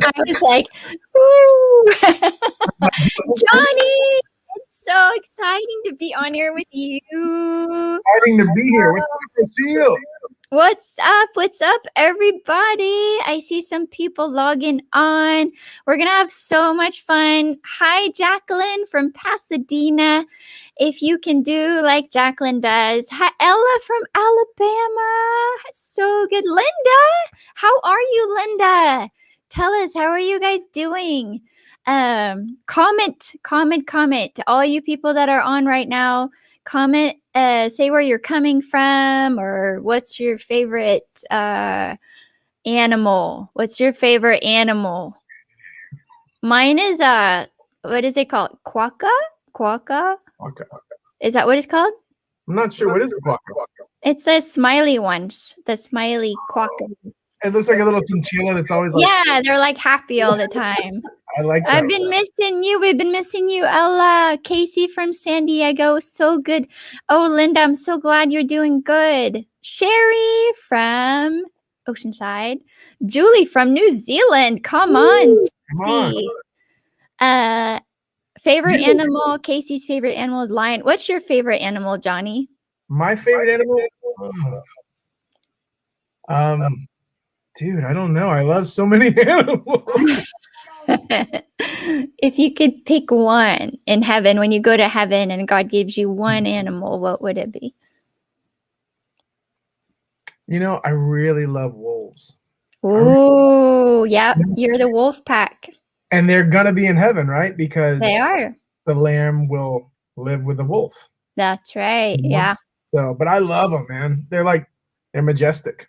I was like, ooh. Johnny, it's so exciting to be on here with you. Exciting to be here. What's up, Lucille? What's up? What's up, everybody? I see some people logging on. We're going to have so much fun. Hi, Jacqueline from Pasadena. If you can do like Jacqueline does. Hi, Ella from Alabama. So good. Linda, how are you, Linda? Tell us, how are you guys doing? Comment. All you people that are on right now, comment, say where you're coming from or what's your favorite animal. What's your favorite animal? Mine is what is it called? Quokka? Okay. Is that what it's called? I'm not sure. What is a quokka? It's the smiley ones. The smiley quokka. It looks like a little chinchilla that's always like... Yeah, they're like happy all the time. I like that. I've been missing you. We've been missing you, Ella. Casey from San Diego. So good. Oh, Linda, I'm so glad you're doing good. Sherry from Oceanside. Julie from New Zealand. Come on. Favorite animal. Casey's favorite animal is lion. What's your favorite animal, Johnny? My favorite animal? Dude, I don't know. I love so many animals. If you could pick one in heaven, when you go to heaven and God gives you one animal, what would it be? You know, I really love wolves. Oh, yeah. You're the wolf pack. And they're going to be in heaven, right? Because they are. The lamb will live with the wolf. That's right. Yeah. So, but I love them, man. They're majestic.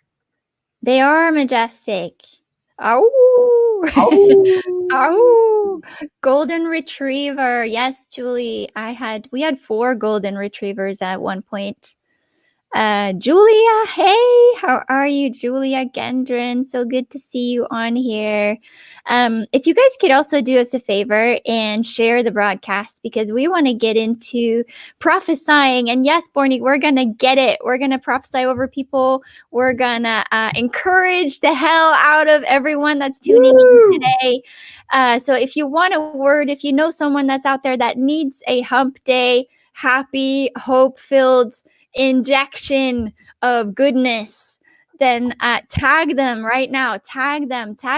They are majestic. Oh. Oh, golden retriever. Yes, Julie. We had 4 golden retrievers at one point. Julia, hey, how are you, Julia Gendron? So good to see you on here. If you guys could also do us a favor and share the broadcast, because we want to get into prophesying. And yes, Borny, we're going to get it. We're going to prophesy over people. We're going to encourage the hell out of everyone that's tuning in today. So if you want a word, if you know someone that's out there that needs a hump day, happy, hope-filled injection of goodness, then tag them right now. Tag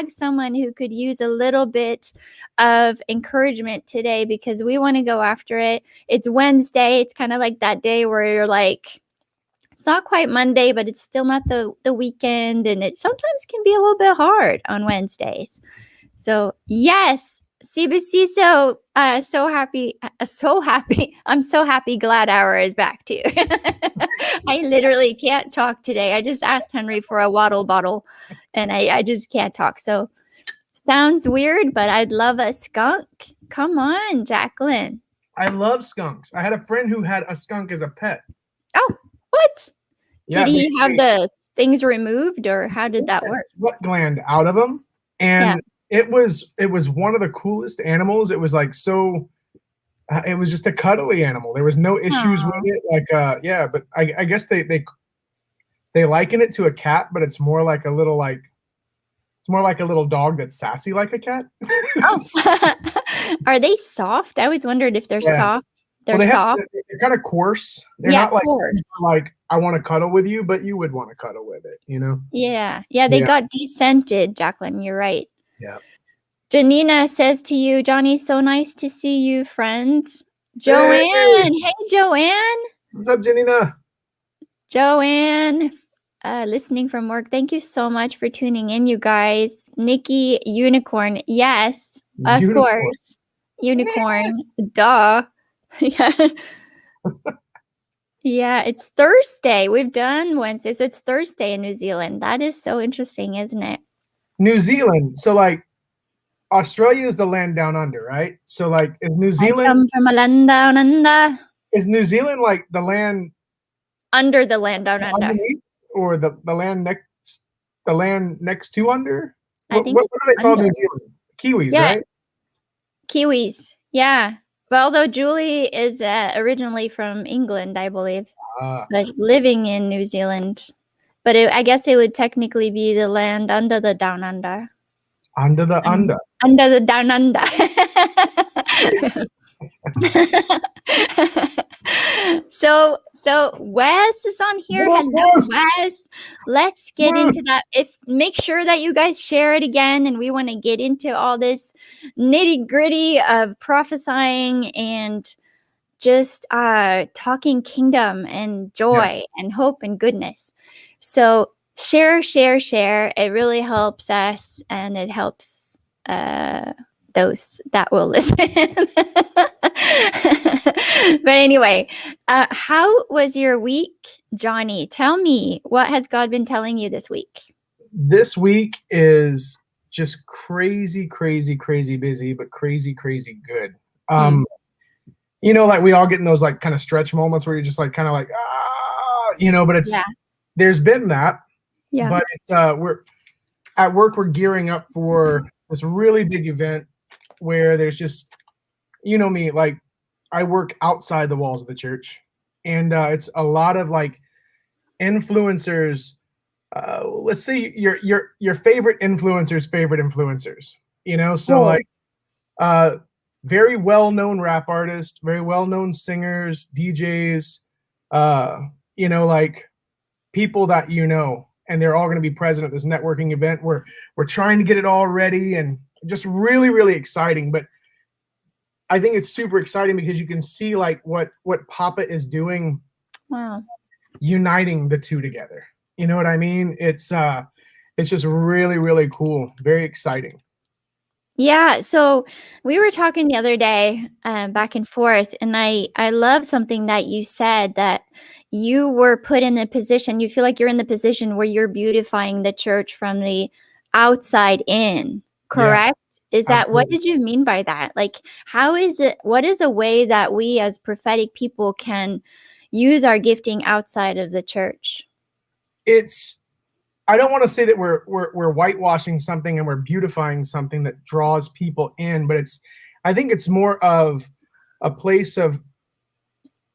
someone who could use a little bit of encouragement today, because we want to go after it. It's Wednesday. It's kind of like that day where you're like, it's not quite Monday, but it's still not the weekend, and it sometimes can be a little bit hard on Wednesdays. So yes, CBC, so happy. I'm so happy Glad Hour is back too. I literally can't talk today. I just asked Henry for a waddle bottle and I just can't talk. So sounds weird, but I'd love a skunk. Come on, Jacqueline. I love skunks. I had a friend who had a skunk as a pet. Oh, what? Yeah, did he have the things removed, or how did that work? Sweat gland out of him. And it was one of the coolest animals. It was like it was just a cuddly animal. There was no issues with it. But I guess they liken it to a cat, but it's more like a little dog that's sassy like a cat. Are they soft? I always wondered if they're soft. They're soft. They're kind of coarse. They're not like I want to cuddle with you, but you would want to cuddle with it, you know? Yeah. They got descented, Jacqueline. You're right. Yeah. Janina says to you, Johnny, so nice to see you, friends. Joanne. Hey, Joanne. What's up, Janina? Joanne, listening from work. Thank you so much for tuning in, you guys. Nikki, unicorn. Yes, of course. Unicorn. Duh. Yeah. Yeah, it's Thursday. We've done Wednesday, so it's Thursday in New Zealand. That is so interesting, isn't it? New Zealand. So Australia is the land down under, right? So is New Zealand? I come from a land down under. Is New Zealand like the land under the land down under, or the land next to under? I think what do they call New Zealand? Kiwis, right? Kiwis. Yeah. Well, though Julie is originally from England, I believe, but living in New Zealand. But I guess it would technically be the land under the down under. Under the under. Under the down under. So Wes is on here. Hello, Wes. Let's get into that. Make sure that you guys share it again, and we want to get into all this nitty-gritty of prophesying and just talking kingdom and joy and hope and goodness. So share. It really helps us, and it helps those that will listen. But anyway, how was your week, Johnny? Tell me, what has God been telling you this week? This week is just crazy busy, but crazy good. You know, like we all get in those like kind of stretch moments where you're just like kind of like, you know, but it's there's been that. Yeah. But it's we're at work, we're gearing up for this really big event where there's just, you know me, like I work outside the walls of the church, and it's a lot of like influencers. Let's say your favorite influencers, you know, so like very well-known rap artists, very well-known singers, DJs, you know, like people that you know, and they're all going to be present at this networking event. We're trying to get it all ready, and just really exciting. But I think it's super exciting because you can see like what Papa is doing. Wow. Uniting the two together. You know what I mean? It's just really cool. Very exciting. Yeah, so we were talking the other day back and forth, and I love something that you said, that you were put in a position, you feel like you're in the position where you're beautifying the church from the outside in, correct? Yeah, is that absolutely. What did you mean by that? Like, what is a way that we as prophetic people can use our gifting outside of the church? I don't want to say that we're whitewashing something and we're beautifying something that draws people in, but I think it's more of a place of,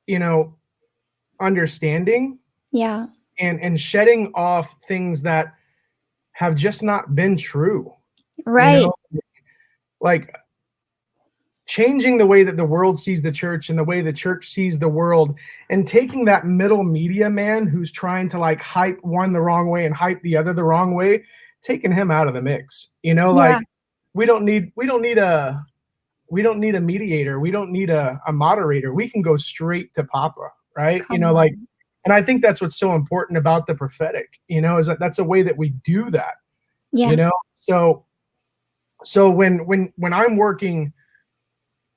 you know, understanding. Yeah. And shedding off things that have just not been true. Right. You know? Like changing the way that the world sees the church and the way the church sees the world, and taking that middle media man who's trying to like hype one the wrong way and hype the other the wrong way, taking him out of the mix. You know, like we don't need a mediator. We don't need a moderator. We can go straight to Papa, right? Come on. Like, and I think that's what's so important about the prophetic, you know, is that that's a way that we do that. Yeah. You know, so when I'm working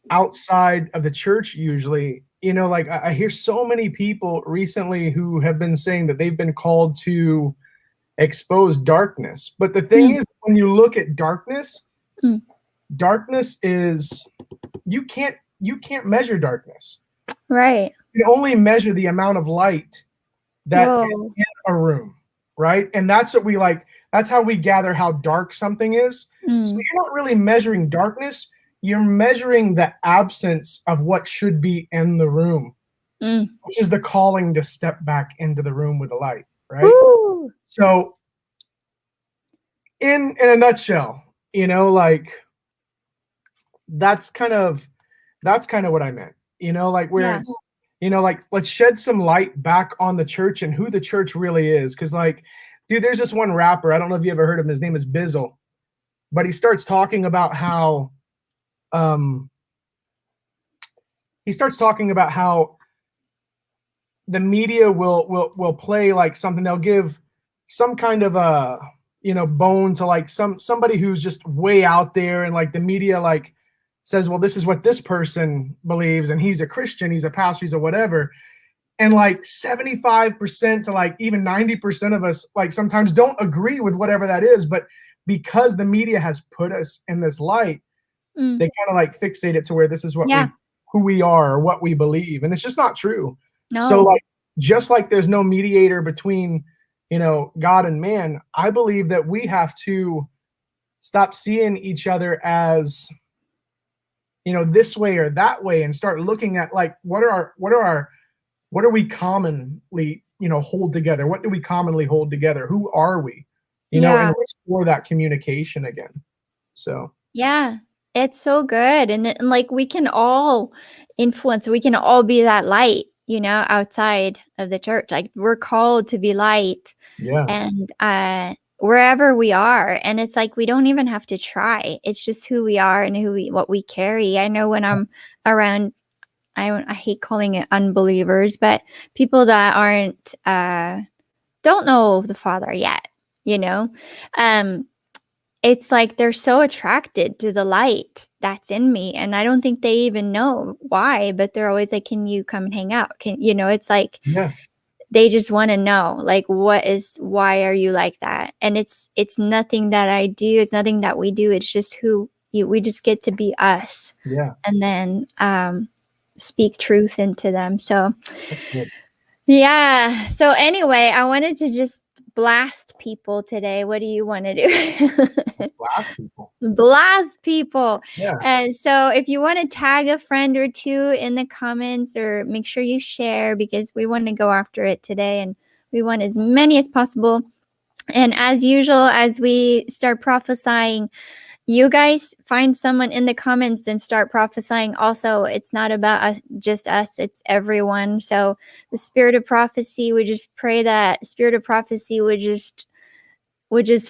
outside of the church, usually, you know, like I hear so many people recently who have been saying that they've been called to expose darkness. But the thing is, when you look at darkness, darkness is, you can't measure darkness. Right. You can only measure the amount of light that is in a room, right? And that's what we like, that's how we gather how dark something is. So you're not really measuring darkness. You're measuring the absence of what should be in the room, which is the calling to step back into the room with the light, right? Woo! So in a nutshell, you know, like that's kind of what I meant, you know, like where it's, you know, like let's shed some light back on the church and who the church really is. Cause like, dude, there's this one rapper, I don't know if you ever heard of him, his name is Bizzle, but he starts talking about how the media will play like something, they'll give some kind of a, you know, bone to like somebody who's just way out there, and like the media like says, well, this is what this person believes, and he's a Christian, he's a pastor, he's a whatever, and like 75% to like even 90% of us like sometimes don't agree with whatever that is, but because the media has put us in this light, they kind of like fixate it to where this is what who we are or what we believe. And it's just not true. No. So like, just like there's no mediator between, you know, God and man, I believe that we have to stop seeing each other as, you know, this way or that way, and start looking at like, what do we commonly, you know, hold together? What do we commonly hold together? Who are we? You know, and restore that communication again. So Yeah, it's so good, and, like, we can all influence, we can all be that light, outside of the church, like, we're called to be light, yeah, and, wherever we are, and it's like, we don't even have to try, it's just who we are and what we carry. I know when I'm around, I hate calling it unbelievers, but people that aren't, don't know the Father yet, you know? Um, it's like they're so attracted to the light that's in me, and I don't think they even know why, but they're always like, "Can you come and hang out? It's like yeah, they just wanna know, like, why are you like that? And it's nothing that I do, it's nothing that we do, it's just we just get to be us, yeah. and then, speak truth into them, so That's good. yeah. So anyway, I wanted to just blast people today. What do you wanna do? Let's blast people. Blast people. Yeah, And so if you wanna tag a friend or 2 in the comments, or make sure you share, because we wanna go after it today, and we want as many as possible. And as usual, as we start prophesying, you guys find someone in the comments and start prophesying also. It's not about us, just us, it's everyone. So the spirit of prophecy, we just pray that spirit of prophecy would just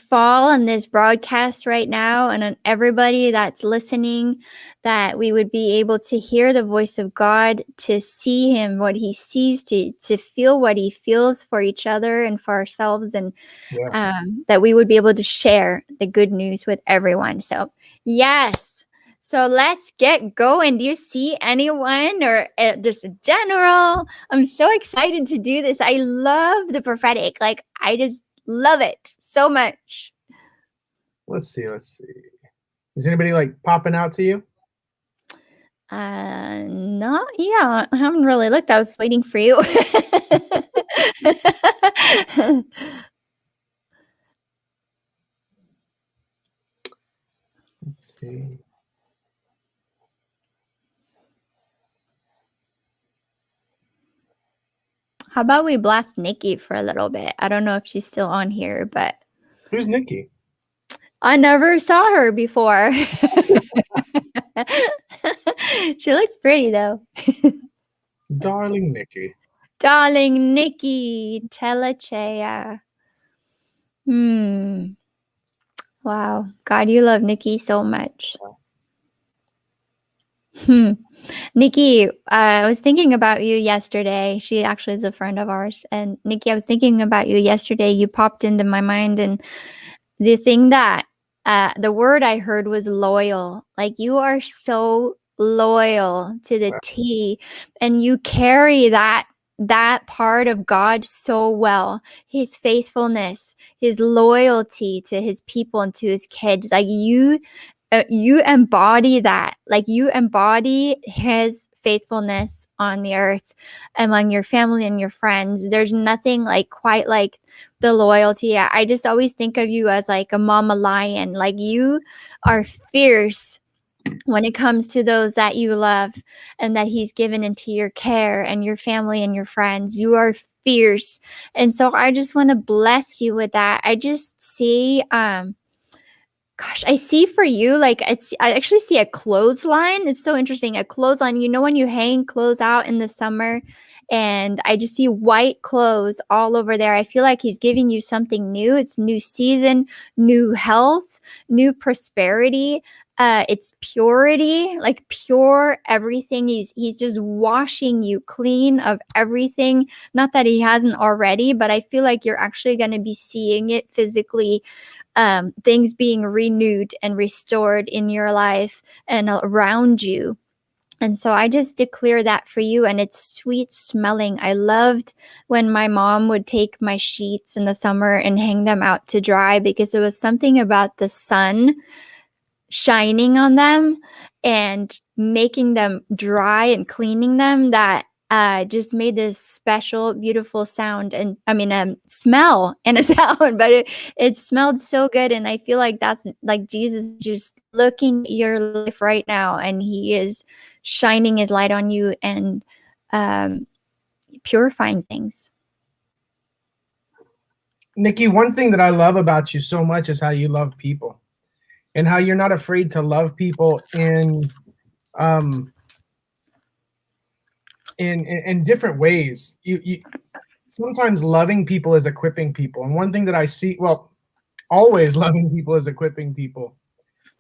fall on this broadcast right now, and on everybody that's listening, that we would be able to hear the voice of God, to see him, what he sees, to feel what he feels for each other and for ourselves, and yeah. that we would be able to share the good news with everyone. So yes, so let's get going. Do you see anyone, or just a general? I'm so excited to do this. I love the prophetic, like, I just love it so much. Let's see. Let's see. Is anybody like popping out to you? Not yeah, I haven't really looked. I was waiting for you. Let's see. How about we blast Nikki for a little bit? I don't know if she's still on here, but Who's Nikki? I never saw her before. She looks pretty though. Darling Nikki. Darling Nikki Telechea. Hmm. Wow. God, you love Nikki so much. Hmm. Nikki, I was thinking about you yesterday. She actually is a friend of ours. And Nikki, I was thinking about you yesterday. You popped into my mind, and the word I heard was loyal. Like, you are so loyal to the T, and you carry that part of God so well. His faithfulness, his loyalty to his people and to his kids. Like, you embody that. Like, you embody his faithfulness on the earth among your family and your friends. There's nothing like quite like the loyalty. I just always think of you as like a mama lion. Like, you are fierce when it comes to those that you love and that he's given into your care, and your family and your friends. You are fierce. And so I just want to bless you with that. I just see gosh, I see for you, like, I actually see a clothesline. It's so interesting. A clothesline, when you hang clothes out in the summer, and I just see white clothes all over there. I feel like he's giving you something new. It's new season, new health, new prosperity. It's purity, like pure everything. He's just washing you clean of everything. Not that he hasn't already, but I feel like you're actually going to be seeing it physically, things being renewed and restored in your life and around you. And so I just declare that for you, and it's sweet smelling. I loved when my mom would take my sheets in the summer and hang them out to dry, because it was something about the sun shining on them and making them dry and cleaning them that just made this special, beautiful sound, and smell and a sound. But it smelled so good, and I feel like that's like Jesus just looking at your life right now, and he is shining his light on you and purifying things. Nikki, one thing that I love about you so much is how you love people. and how you're not afraid to love people um in different ways. You sometimes loving people is equipping people. And one thing that I see, well, always loving people is equipping people.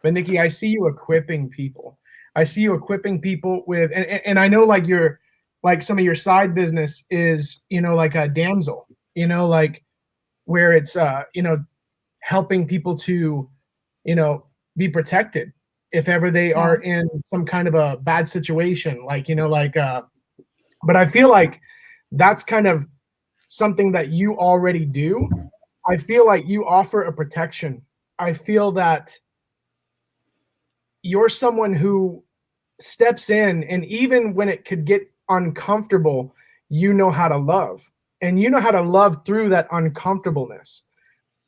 But Nikki, I see you equipping people. I see you equipping people with, and I know like your, like some of your side business is, you know, like a damsel, you know, like where it's, you know, helping people to, you know, be protected if ever they Yeah. are in some kind of a bad situation, like, you know, like, but I feel like that's kind of something that you already do. I feel like you offer a protection. I feel that you're someone who steps in, and even when it could get uncomfortable, you know how to love, and you know how to love through that uncomfortableness.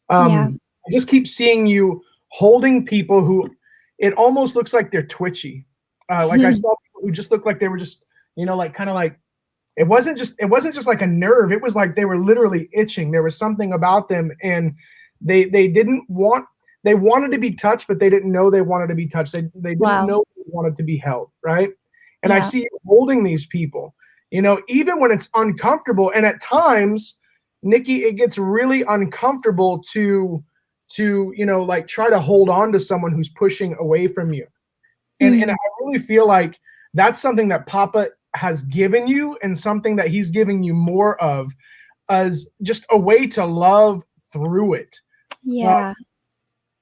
Yeah. I just keep seeing you holding people who it almost looks like they're twitchy. Like I saw people who just looked like they were just, you know, like kind of like it wasn't just like a nerve. It was like they were literally itching. There was something about them, and they didn't want, they wanted to be touched, but they didn't know they wanted to be touched. They didn't Wow. know they wanted to be held, right? And I Yeah. see you holding these people, you know, even when it's uncomfortable. And at times, Nikki, it gets really uncomfortable to you know, like try to hold on to someone who's pushing away from you. And I really feel like that's something that Papa has given you, and something that he's giving you more of, as just a way to love through it. Yeah.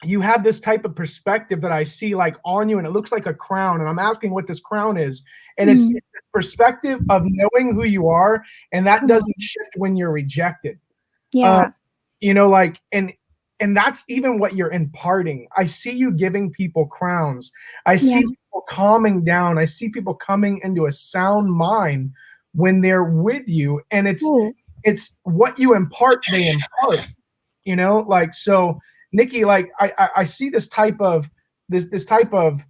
You have this type of perspective that I see like on you, and it looks like a crown, and I'm asking what this crown is. And it's this perspective of knowing who you are, and that Come doesn't on. shift when you're rejected. Yeah. You know, like, and that's even what you're imparting. I see you giving people crowns. I see Yeah. people calming down. I see people coming into a sound mind when they're with you, and Ooh. it's what you impart, they impart, you know, like. So Nikki, like I see this type of this type of,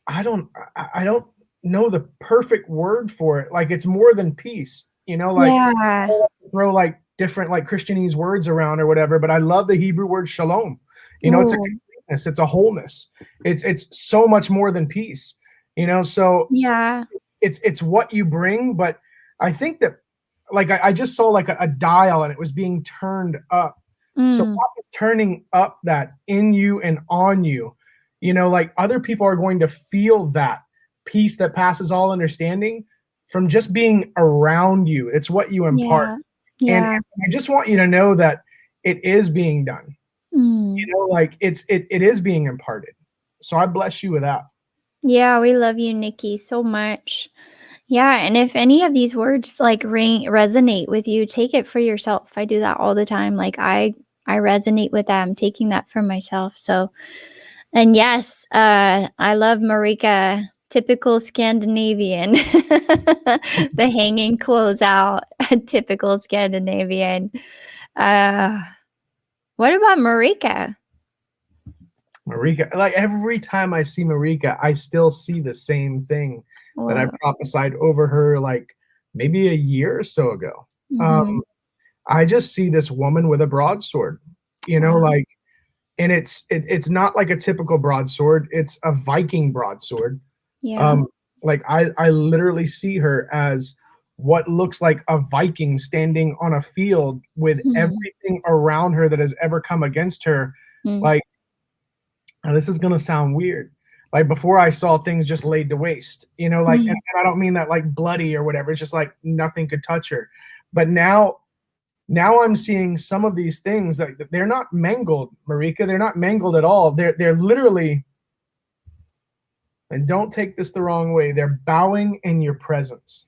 I don't know the perfect word for it. Like it's more than peace, you know, like Yeah. throw like different like Christianese words around or whatever, but I love the Hebrew word shalom. You know, it's a Ooh. completeness, it's a wholeness. It's so much more than peace, you know. So Yeah. it's what you bring, but I think that like I just saw like a dial, and it was being turned up. So Papa's turning up that in you and on you. You know, like other people are going to feel that peace that passes all understanding from just being around you. It's what you impart. Yeah. And Yeah. I just want you to know that it is being done. You Mm. know, like it is being imparted. So I bless you with that. Yeah, we love you, Nikki, so much. Yeah, and if any of these words like resonate with you, take it for yourself. I do that all the time. Like I resonate with that. I'm taking that for myself. So, and yes, I love Marika, typical Scandinavian. The hanging clothes out, typical Scandinavian. Uh what about Marika? Marika, like every time I see Marika, I still see the same thing that I Whoa. prophesied over her like maybe a year or so ago. Mm-hmm. I just see this woman with a broadsword, you know, Wow. like, and it's not like a typical broadsword, it's a Viking broadsword. Yeah. Um, like I literally see her as what looks like a Viking standing on a field with Mm. everything around her that has ever come against her. Mm. Like, and this is gonna sound weird. Like before I saw things just laid to waste, you know, like, and Mm. I don't mean that like bloody or whatever. It's just like nothing could touch her. But now I'm seeing some of these things that they're not mangled, Marika. They're not mangled at all. They're literally, and don't take this the wrong way, they're bowing in your presence.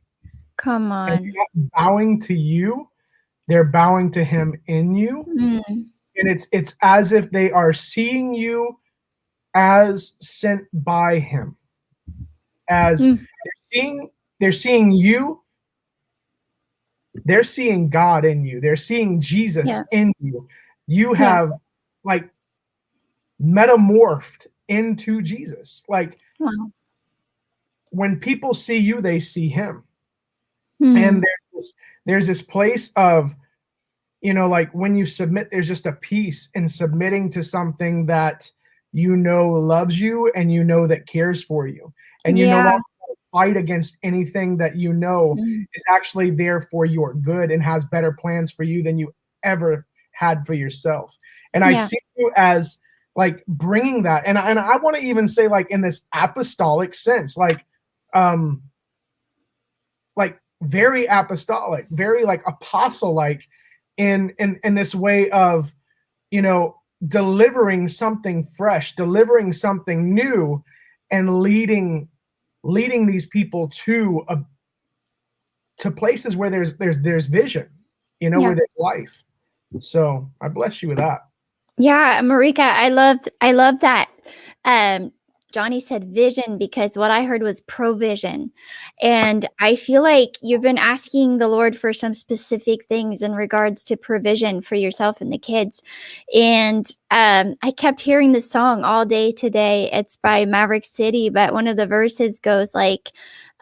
Come And on. they're not bowing to you, they're bowing to him in you. Mm. And it's as if they are seeing you as sent by him. As Mm. they're seeing you, they're seeing God in you. They're seeing Jesus Yeah. in you. You Yeah. have like metamorphed into Jesus. Like Wow. when people see you, they see him. And Mm. there's this place of, like when you submit, there's just a peace in submitting to something that loves you, and that cares for you, and no Yeah. longer fight against anything that Mm. is actually there for your good and has better plans for you than you ever had for yourself. And I Yeah. see you as like bringing that, and I want to even say like in this apostolic sense, um like very apostolic, very like apostle like in this way of delivering something fresh, delivering something new, and leading these people to places where there's vision, Yeah. where there's life. So I bless you with that. Yeah, Marika, I love that. Um, Johnny said vision because what I heard was provision. And I feel like you've been asking the Lord for some specific things in regards to provision for yourself and the kids. And I kept hearing the song all day today. It's by Maverick City, but one of the verses goes like,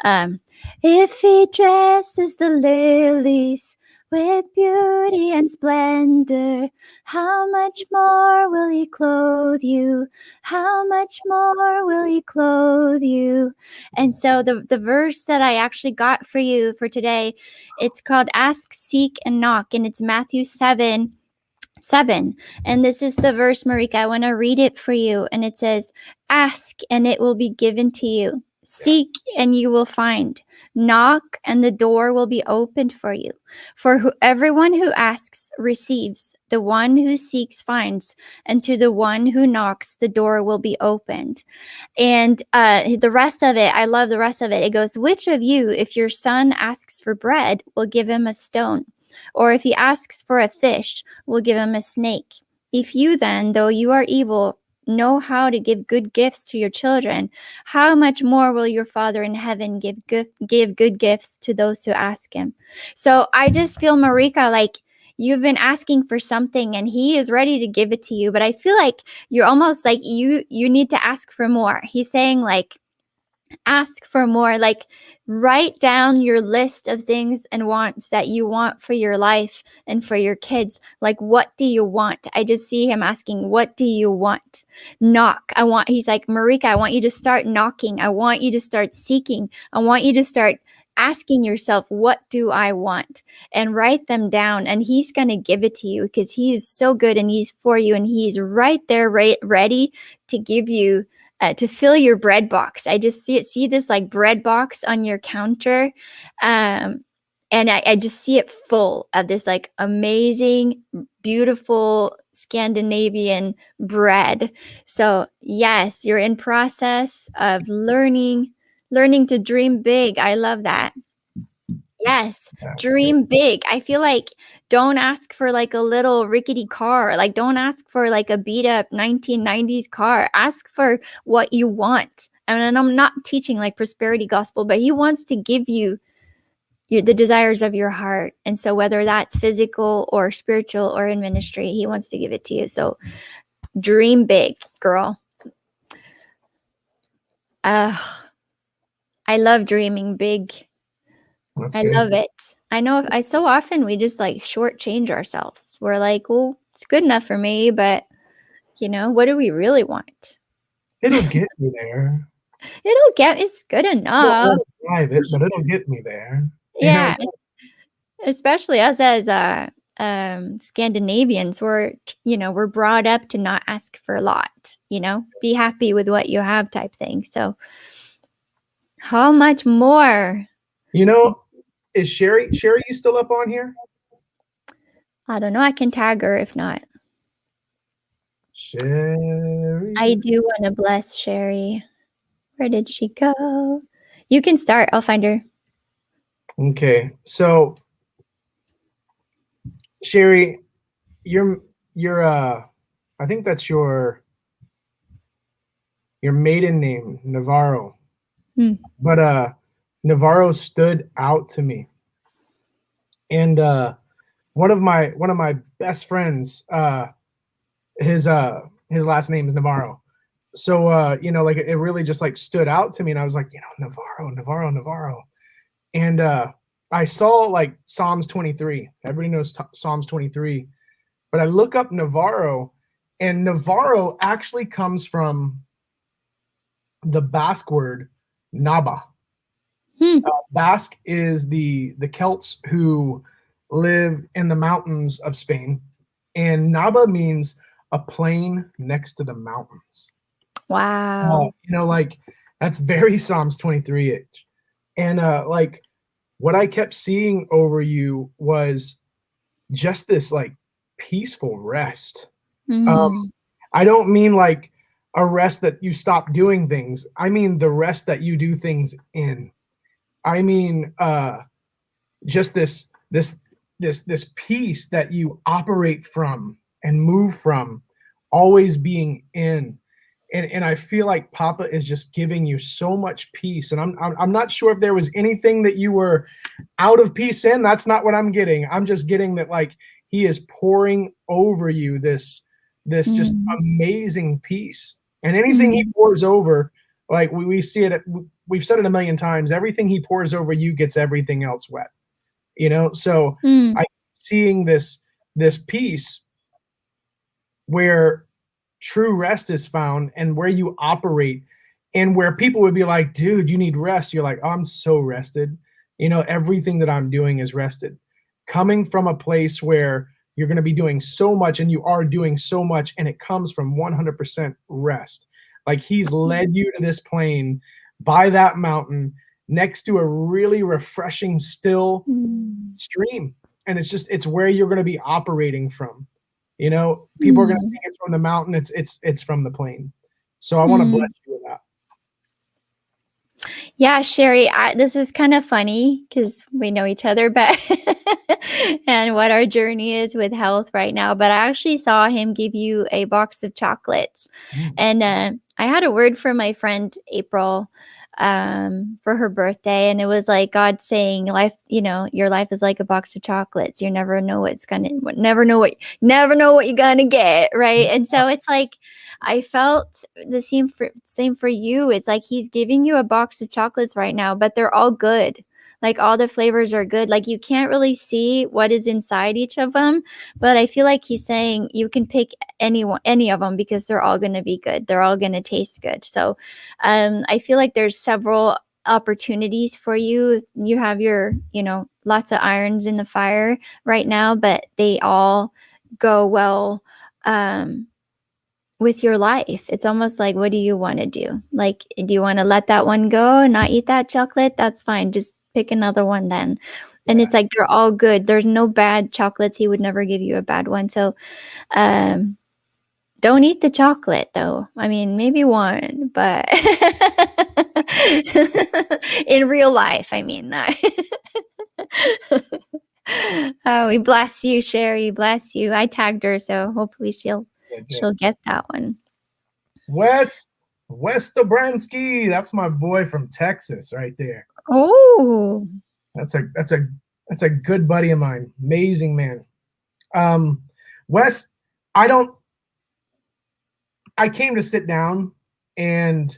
um, if he dresses the lilies with beauty and splendor, how much more will he clothe you? How much more will he clothe you? And so the verse that I actually got for you for today, it's called Ask, Seek, and Knock, and it's Matthew 7. And this is the verse, Marika. I want to read it for you. And it says, ask and it will be given to you. Seek and you will find. Knock and the door will be opened for you. For everyone who asks receives. The one who seeks finds. And to the one who knocks, the door will be opened. And the rest of it, I love the rest of it. It goes, which of you, if your son asks for bread, will give him a stone? Or if he asks for a fish, will give him a snake? If you then, though you are evil, know how to give good gifts to your children, how much more will your Father in heaven give good gifts to those who ask him? So I just feel, Marika, like you've been asking for something and he is ready to give it to you. But I feel like you're almost like you need to ask for more. He's saying like, ask for more, like write down your list of things and wants that you want for your life and for your kids. Like, what do you want? I just see him asking, what do you want? Knock. He's like, Marika, I want you to start knocking. I want you to start seeking. I want you to start asking yourself, what do I want? And write them down. And he's going to give it to you because he is so good and he's for you. And he's right there, ready to give you to fill your bread box. I just see this like bread box on your counter. And I just see it full of this like amazing, beautiful Scandinavian bread. So yes, you're in process of learning to dream big. I love that. Yes, That's good. dream big. I feel like don't ask for like a little rickety car. Like don't ask for like a beat up 1990s car. Ask for what you want. And I'm not teaching like prosperity gospel, but he wants to give you the desires of your heart. And so whether that's physical or spiritual or in ministry, he wants to give it to you. So dream big, girl. I love dreaming big. That's I good. love it. I know I so often we just like shortchange ourselves. We're like, well, it's good enough for me, but what do we really want? It'll get me there. It's good I don't enough. want to drive it, but it'll get me there. Yeah, especially us as Scandinavians, we're brought up to not ask for a lot, be happy with what you have type thing. So how much more? Is Sherry you still up on here? I don't know. I can tag her if not. Sherry. I do want to bless Sherry. Where did she go? You can start. I'll find her. Okay. So Sherry, you're I think that's your maiden name, Navarro. But Navarro stood out to me. And one of my best friends, his last name is Navarro. So like it really just like stood out to me, and I was like, Navarro. And I saw like Psalms 23. Everybody knows Psalms 23. But I look up Navarro, and Navarro actually comes from the Basque word Naba. Basque is the Celts who live in the mountains of Spain, and Naba means a plain next to the mountains. Wow. Like that's very Psalms 23-ish. And like what I kept seeing over you was just this like peaceful rest. I don't mean like a rest that you stop doing things. I mean the rest that you do things in. I mean just this peace that you operate from and move from, always being in. And I feel like Papa is just giving you so much peace. And I'm not sure if there was anything that you were out of peace in. That's not what I'm getting. I'm just getting that like he is pouring over you this just amazing peace. And anything he pours over, like we see it, we've said it a million times, everything he pours over you gets everything else wet. So I'm seeing this peace where true rest is found, and where you operate, and where people would be like, dude, you need rest. You're like, oh, I'm so rested. Everything that I'm doing is rested. Coming from a place where you're going to be doing so much, and you are doing so much, and it comes from 100% rest. Like he's led you to this plain by that mountain next to a really refreshing, still stream. And it's where you're going to be operating from. People are going to think it's from the mountain. It's from the plain. So I want to bless you with that. Yeah, Sherry, this is kind of funny because we know each other, but and what our journey is with health right now. But I actually saw him give you a box of chocolates, and I had a word from my friend April for her birthday, and it was like God saying, "Life, your life is like a box of chocolates. You never know never know what you're gonna get, right?" And so it's like I felt the same for you. It's like he's giving you a box of chocolates right now, but they're all good. Like all the flavors are good. Like you can't really see what is inside each of them, but I feel like he's saying you can pick any of them because they're all going to be good. They're all going to taste good. So I feel like there's several opportunities for you. You have your, lots of irons in the fire right now, but they all go well with your life. It's almost like, what do you want to do? Like, do you want to let that one go and not eat that chocolate? That's fine. Just pick another one then. And it's like, they're all good. There's no bad chocolates. He would never give you a bad one. So, don't eat the chocolate though. I mean, maybe one, but in real life, I mean, not. Oh, we bless you, Sherry. Bless you. I tagged her, so hopefully she'll get that one. Wes Dobransky, that's my boy from Texas, right there. Oh, that's a good buddy of mine. Amazing man. Wes, I came to sit down, and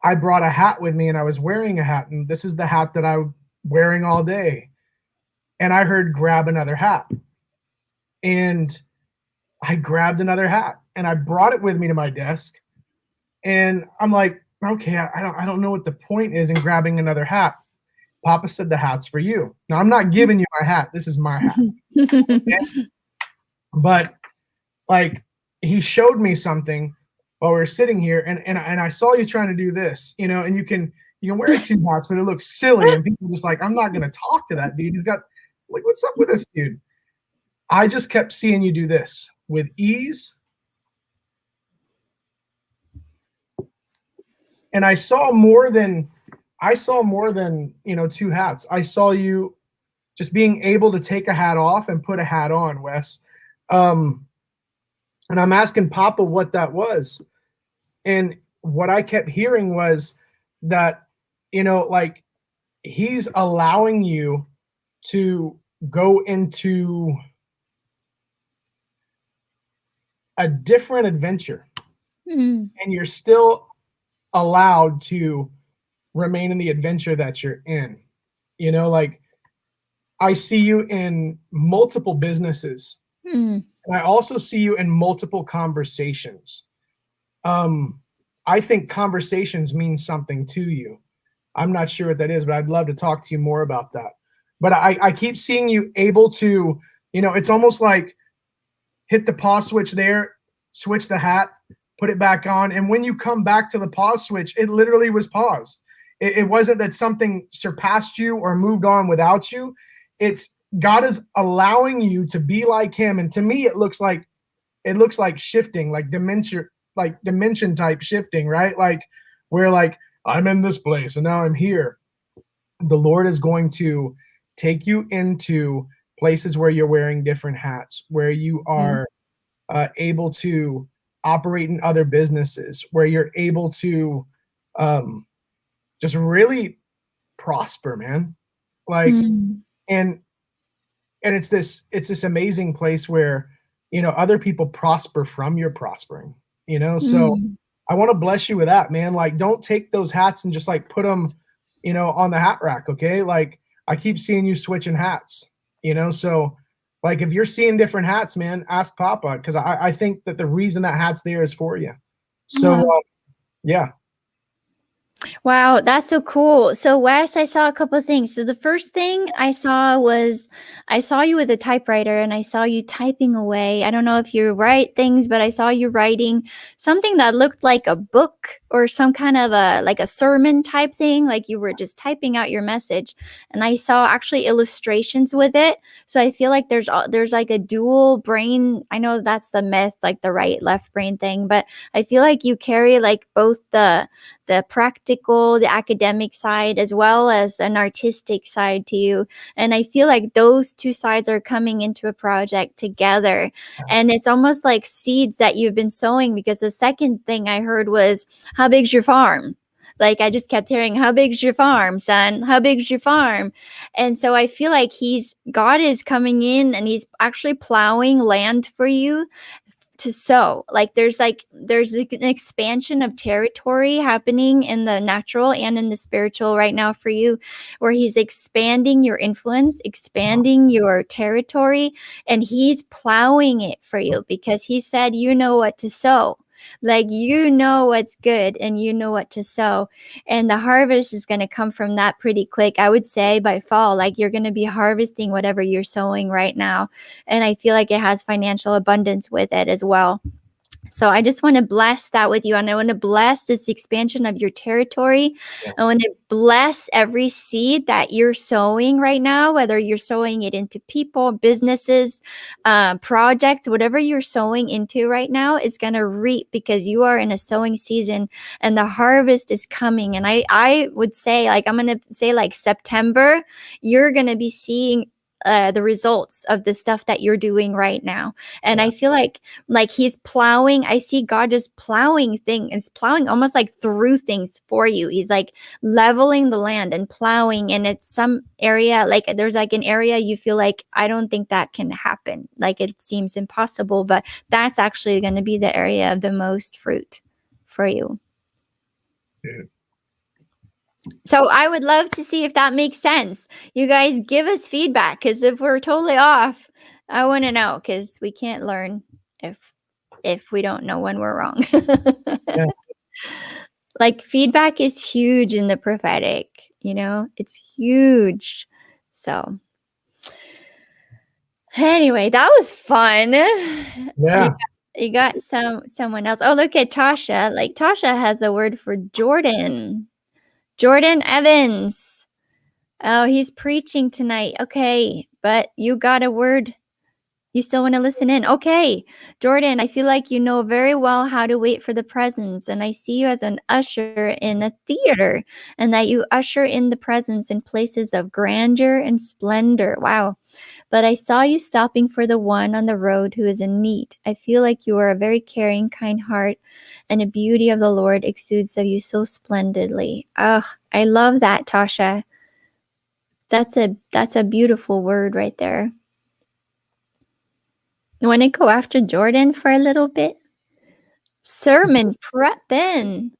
I brought a hat with me, and I was wearing a hat, and this is the hat that I'm wearing all day. And I heard grab another hat. And I grabbed another hat, and I brought it with me to my desk. And I'm like, okay, I don't know what the point is in grabbing another hat. Papa said the hat's for you. Now I'm not giving you my hat. This is my hat. Okay? But like he showed me something while we were sitting here, and I saw you trying to do this, and you can wear two hats, but it looks silly, and people are just like, I'm not gonna talk to that dude. He's got like, what's up with this dude? I just kept seeing you do this with ease. And I saw more than two hats. I saw you just being able to take a hat off and put a hat on, Wes. And I'm asking Papa what that was. And what I kept hearing was that, like he's allowing you to go into a different adventure. And you're still allowed to remain in the adventure that you're in. You know, like I see you in multiple businesses, Mm. and I also see you in multiple conversations. Um, I think conversations mean something to you. I'm not sure what that is, but I'd love to talk to you more about that. But I keep seeing you able to, you know, it's almost like hit the pause switch there, switch the hat, put it back on. And when you come back to the pause switch, it literally was paused. It wasn't that something surpassed you or moved on without you. It's God is allowing you to be like him. And to me, it looks like shifting, like dimension type shifting, right? Like where like I'm in this place and now I'm here. The Lord is going to take you into places where you're wearing different hats, where you Mm. are able to operate in other businesses, where you're able to um, just really prosper, man. Like, Mm. and it's this amazing place where other people prosper from your prospering. So Mm. I want to bless you with that, man. Like, don't take those hats and just like put them, on the hat rack. Okay. Like, I keep seeing you switching hats, so like if you're seeing different hats, man, ask Papa. Cause I think that the reason that hat's there is for you. So, Wow. yeah. Wow, that's so cool. So, Wes, I saw a couple of things. So, the first thing I saw was I saw you with a typewriter and I saw you typing away. I don't know if you write things, but I saw you writing something that looked like a book or some kind of a sermon type thing, like you were just typing out your message. And I saw actually illustrations with it. So, I feel like there's like a dual brain. I know that's the myth, like the right left brain thing, but I feel like you carry like both the practical, the academic side, as well as an artistic side to you. And I feel like those two sides are coming into a project together. And it's almost like seeds that you've been sowing, because the second thing I heard was, how big's your farm? Like I just kept hearing, how big's your farm, son? How big's your farm? And so I feel like God is coming in and he's actually plowing land for you to sow. Like there's an expansion of territory happening in the natural and in the spiritual right now for you, where he's expanding your influence, expanding your territory, and he's plowing it for you because he said you know what to sow. Like you know what's good and you know what to sow, and the harvest is going to come from that pretty quick. I would say by fall, like you're going to be harvesting whatever you're sowing right now, and I feel like it has financial abundance with it as well. So I just want to bless that with you. And I want to bless this expansion of your territory. Yeah. I want to bless every seed that you're sowing right now, whether you're sowing it into people, businesses, projects, whatever you're sowing into right now is going to reap, because you are in a sowing season and the harvest is coming. And I would say, like, I'm going to say like September, you're going to be seeing the results of the stuff that you're doing right now. And I feel like he's plowing. I see God just plowing things, plowing almost like through things for you. He's like leveling the land and plowing. And it's some area, like there's like an area you feel like, I don't think that can happen. Like it seems impossible, but that's actually going to be the area of the most fruit for you. Yeah. So I would love to see if that makes sense. You guys give us feedback, because if we're totally off, I want to know, because we can't learn if we don't know when we're wrong. Yeah. Like feedback is huge in the prophetic, it's huge. So anyway, that was fun. Yeah. You got someone else. Oh, look at Tasha. Like Tasha has a word for Jordan. Jordan Evans. Oh, he's preaching tonight. Okay, but you got a word. You still want to listen in? Okay. Jordan, I feel like you know very well how to wait for the presence. And I see you as an usher in a theater, and that you usher in the presence in places of grandeur and splendor. Wow. But I saw you stopping for the one on the road who is in need. I feel like you are a very caring, kind heart, and the beauty of the Lord exudes of you so splendidly. Ugh, I love that, Tasha. That's a beautiful word right there. You want to go after Jordan for a little bit? Sermon prep, Ben.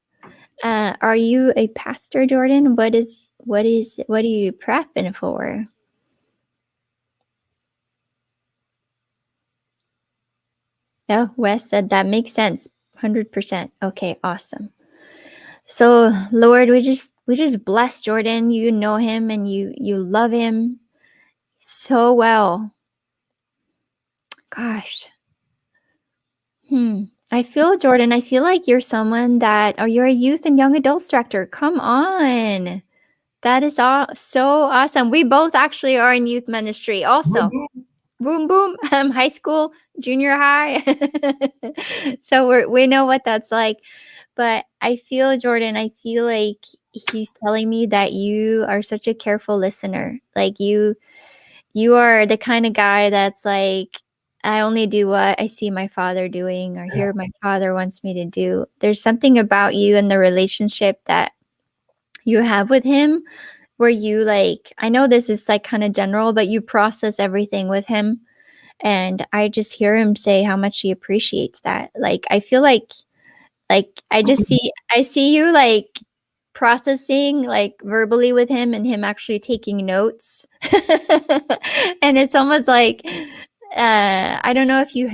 Are you a pastor, Jordan? What is what are you prepping for? Oh, Wes said that makes sense. 100%. Okay, awesome. So, Lord, we just bless Jordan. You know him and you love him so well. Gosh. I feel, Jordan, I feel like you're someone that, oh, you're a youth and young adults director. Come on. That is so awesome. We both actually are in youth ministry also. Boom, boom. High school, junior high. So we know what that's like. But I feel, Jordan, I feel like he's telling me that you are such a careful listener. Like you are the kind of guy that's like, I only do what I see my father doing or hear my father wants me to do. There's something about you and the relationship that you have with him where you like, I know this is like kind of general, but you process everything with him. And I just hear him say how much he appreciates that. Like, I feel like I see you like processing like verbally with him and him actually taking notes. And it's almost like, I don't know if you,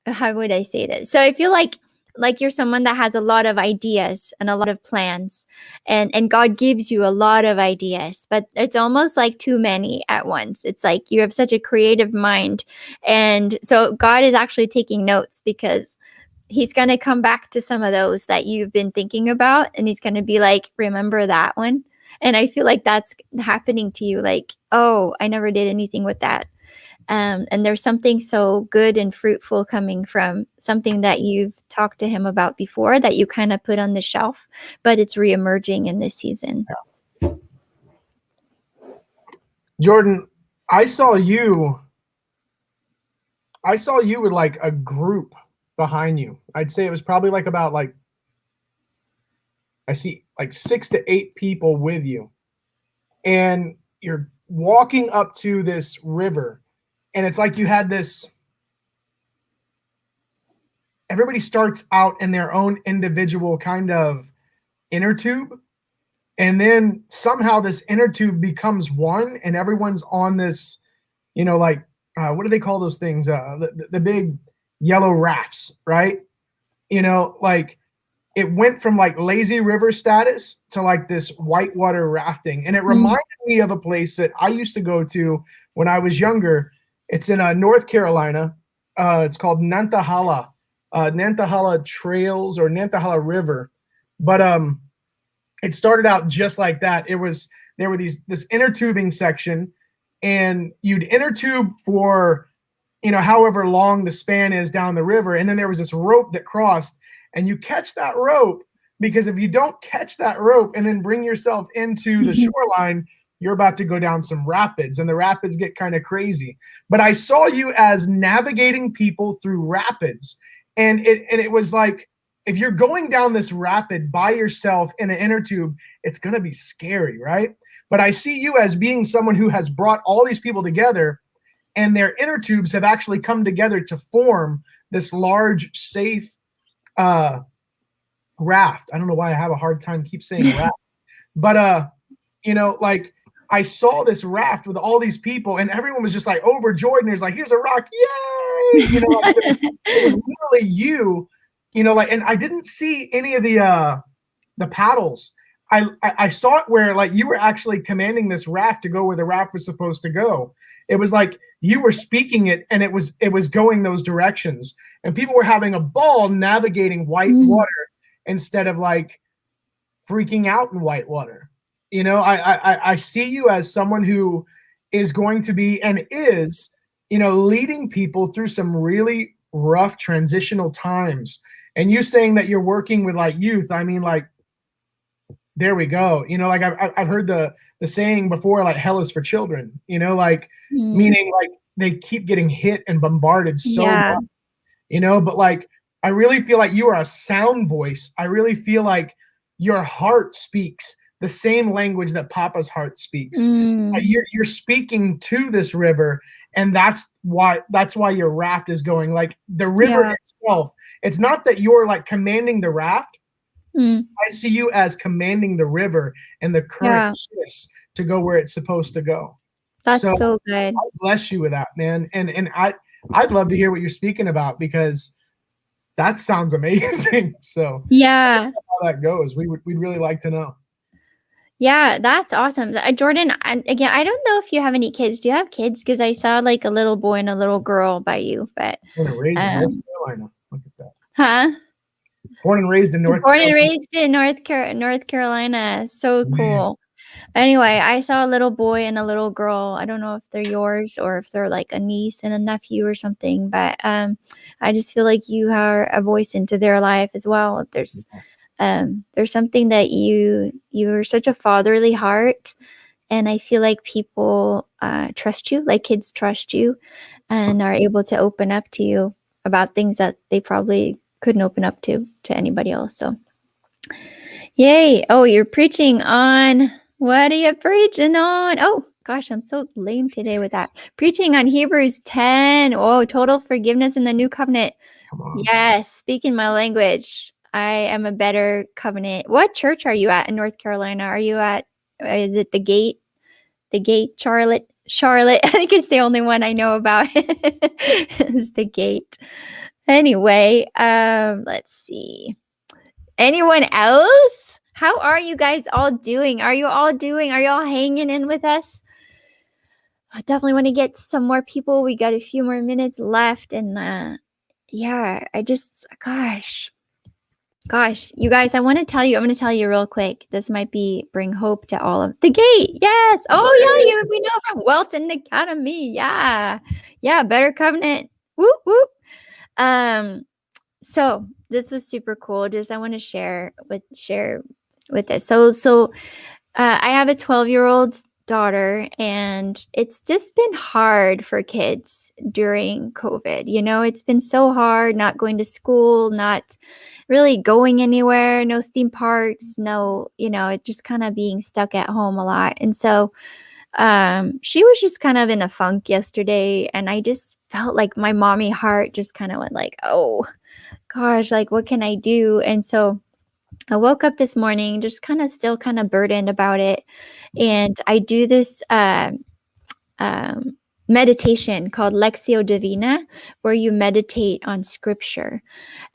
how would I say this? So I feel like you're someone that has a lot of ideas and a lot of plans, and God gives you a lot of ideas, but it's almost like too many at once. It's like you have such a creative mind. And so God is actually taking notes because he's going to come back to some of those that you've been thinking about, and he's going to be like, remember that one? And I feel like that's happening to you. Like, oh, I never did anything with that. And there's something so good and fruitful coming from something that you've talked to him about before that you kind of put on the shelf, but it's reemerging in this season. Jordan, I saw you with like a group behind you. I'd say it was probably like about like, I see like 6 to 8 people with you. And you're walking up to this river, and it's like you had this, everybody starts out in their own individual kind of inner tube. And then somehow this inner tube becomes one, and everyone's on this, like, what do they call those things? The big yellow rafts, right? Like it went from like lazy river status to like this whitewater rafting. And it reminded me of a place that I used to go to when I was younger. It's in North Carolina. It's called Nantahala Trails or Nantahala River. But it started out just like that. There was this inner tubing section, and you'd inner tube for however long the span is down the river, and then there was this rope that crossed, and you catch that rope, because if you don't catch that rope and then bring yourself into the shoreline, you're about to go down some rapids, and the rapids get kind of crazy. But I saw you as navigating people through rapids, and it was like, if you're going down this rapid by yourself in an inner tube, it's going to be scary, right? But I see you as being someone who has brought all these people together, and their inner tubes have actually come together to form this large, safe raft. I don't know why I have a hard time keep saying raft. But, like I saw this raft with all these people, and everyone was just like overjoyed, and there's like, here's a rock, yay! Like, it was literally you. Like, and I didn't see any of the paddles. I saw it where like you were actually commanding this raft to go where the raft was supposed to go. It was like you were speaking it, and it was going those directions, and people were having a ball navigating white water instead of like freaking out in white water. I see you as someone who is going to be and is, leading people through some really rough transitional times. And you saying that you're working with like youth, I mean, like, there we go. Like I've heard the saying before, like hell is for children, like meaning like they keep getting hit and bombarded so much, but like, I really feel like you are a sound voice. I really feel like your heart speaks the same language that Papa's heart speaks. You're speaking to this river, and that's why your raft is going. Like the river itself, it's not that you're like commanding the raft, I see you as commanding the river and the current Yeah. shifts to go where it's supposed to go. That's So so good. God bless you with that, man. And I'd love to hear what you're speaking about because that sounds amazing. So Yeah. how that goes, we'd really like to know. Yeah, that's awesome. Jordan, again, I don't know if you have any kids. Do you have kids? Because I saw like a little boy and a little girl by you, but Born and raised in North um, Carolina. Look at that. huh? Born and raised in North Born and Carolina. raised in North Carolina. So Man, cool. Anyway, I saw a little boy and a little girl. I don't know if they're yours or if they're like a niece and a nephew or something, but I just feel like you are a voice into their life as well. There's something that you're such a fatherly heart, and I feel like people trust you, like kids trust you and are able to open up to you about things that they probably couldn't open up to anybody else. So yay. Oh, you're preaching on, what are you preaching on? Oh gosh, I'm so lame today with that. Preaching on Hebrews 10. Oh, total forgiveness in the new covenant. come on. Yes, speaking my language. I am a better covenant. What church are you at in North Carolina? Are you at, is it the Gate? The Gate, Charlotte. I think it's the only one I know about. Is the Gate. Anyway, let's see. Anyone else? How are you guys all doing? Are you all hanging in with us? I definitely want to get to some more people. We got a few more minutes left, and yeah, gosh, you guys, I'm going to tell you real quick. This might bring hope to all of the Gate. Yes. Oh yeah, we know from Welton Academy. Yeah. Yeah, better covenant. Whoop whoop. So this was super cool. Just I want to share with this. So I have a 12-year-old daughter, and it's just been hard for kids during COVID. It's been so hard not going to school, not really going anywhere, no theme parks, no, it just kind of being stuck at home a lot. And so she was just kind of in a funk yesterday, and I just felt like my mommy heart just kind of went like, oh gosh, like what can I do? And so I woke up this morning just still kind of burdened about it. And I do this meditation called Lectio Divina, where you meditate on scripture.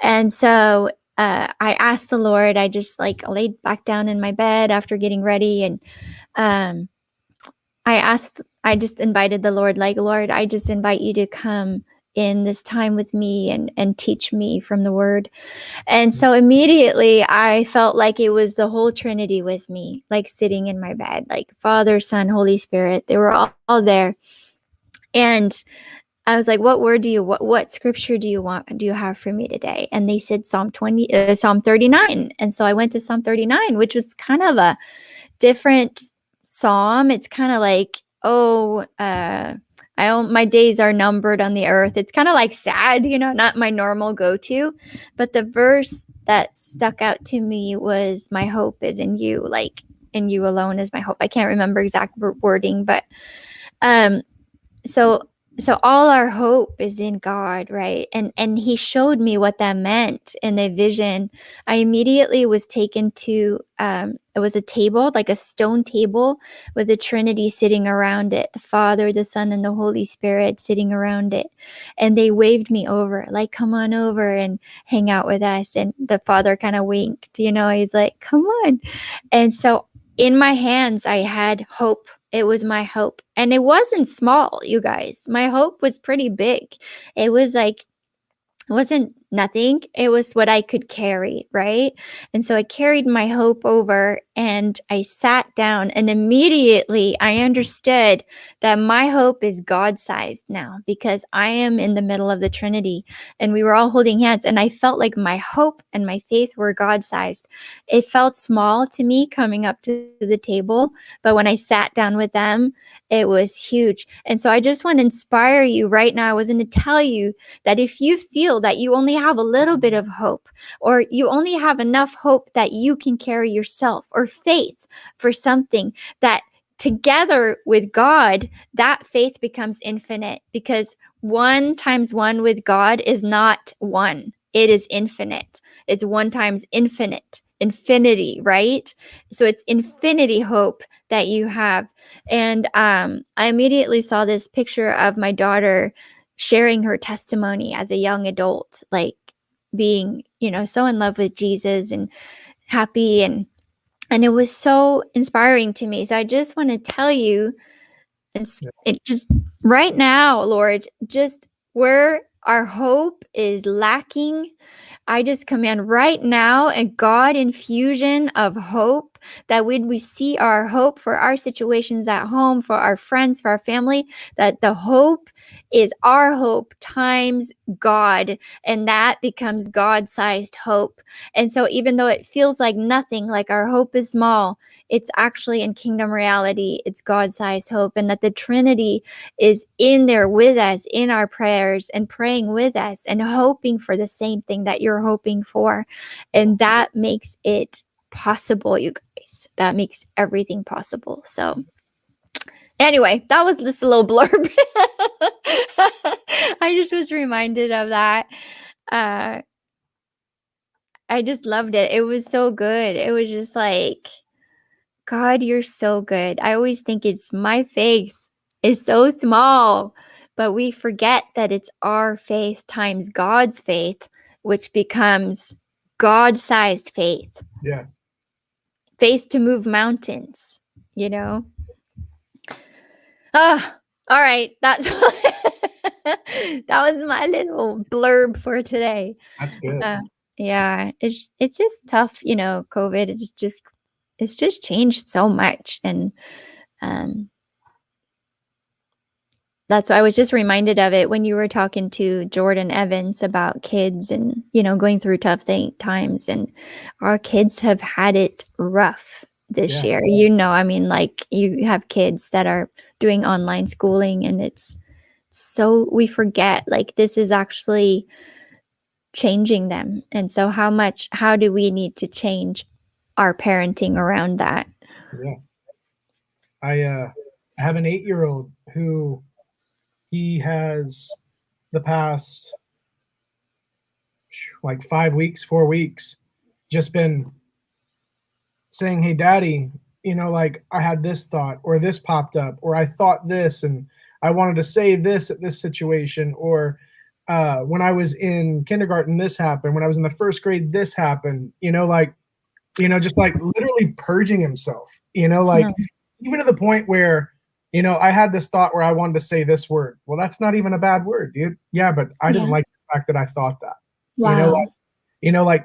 And so I asked the Lord, I just like laid back down in my bed after getting ready. And I just invited the Lord, like, Lord, I just invite you to come in this time with me and teach me from the word. And so immediately I felt like it was the whole Trinity with me, like sitting in my bed, like Father, Son, Holy Spirit. They were all there. And I was like, what scripture do you have for me today? And they said Psalm 39. And so I went to Psalm 39, which was kind of a different psalm. It's kind of like, my days are numbered on the earth. It's kind of like sad, not my normal go-to. But the verse that stuck out to me was, my hope is in you, like in you alone is my hope. I can't remember exact wording, but so all our hope is in God, right? And he showed me what that meant in a vision. I immediately was taken to it was a table, like a stone table with the Trinity sitting around it, the Father, the Son, and the Holy Spirit sitting around it. And they waved me over, like, come on over and hang out with us. And the Father kind of winked, he's like, come on. And so in my hands, I had hope. It was my hope. And it wasn't small, you guys. My hope was pretty big. It was like, it wasn't nothing. It was what I could carry, right? And so I carried my hope over, and I sat down, and immediately I understood that my hope is God-sized now, because I am in the middle of the Trinity, and we were all holding hands, and I felt like my hope and my faith were God-sized. It felt small to me coming up to the table, but when I sat down with them, it was huge. And so I just want to inspire you right now. I was going to tell you that if you feel that you only have a little bit of hope, or you only have enough hope that you can carry yourself, or faith for something, that together with God, that faith becomes infinite, because 1 times 1 with God is not 1. It is infinite. It's 1 times infinite. infinity, right? So it's infinity hope that you have. And I immediately saw this picture of my daughter sharing her testimony as a young adult, like being, so in love with Jesus and happy, and it was so inspiring to me. So I just want to tell you, it just right now, Lord, just where our hope is lacking, I just command right now a God infusion of hope, that when we see our hope for our situations at home, for our friends, for our family, that the hope is our hope times God, and that becomes God-sized hope. And so even though it feels like nothing, like our hope is small, it's actually in kingdom reality, it's God-sized hope, and that the Trinity is in there with us in our prayers and praying with us and hoping for the same thing that you're hoping for. And that makes it possible, you guys. That makes everything possible. So anyway, that was just a little blurb. I just was reminded of that. I just loved it. It was so good. It was just like, God, you're so good. I always think it's my faith is so small, but we forget that it's our faith times God's faith, which becomes God-sized faith. Yeah. Faith to move mountains, Ah, all right. That's that was my little blurb for today. That's good. Yeah, it's just tough, COVID. It's just changed so much, and um that's why I was just reminded of it when you were talking to Jordan Evans about kids and, going through tough times. And our kids have had it rough this year. I mean, like you have kids that are doing online schooling, and it's so we forget like this is actually changing them. And so how do we need to change our parenting around that? Yeah. I have an 8-year-old who he has the past like 4 weeks just been saying, "Hey daddy, like I had this thought, or this popped up, or I thought this and I wanted to say this at this situation, or when I was in kindergarten this happened, when I was in the first grade this happened," just like literally purging himself, like even to the point where I had this thought where I wanted to say this word. Well, that's not even a bad word, dude. Yeah, but I didn't like the fact that I thought that. Wow.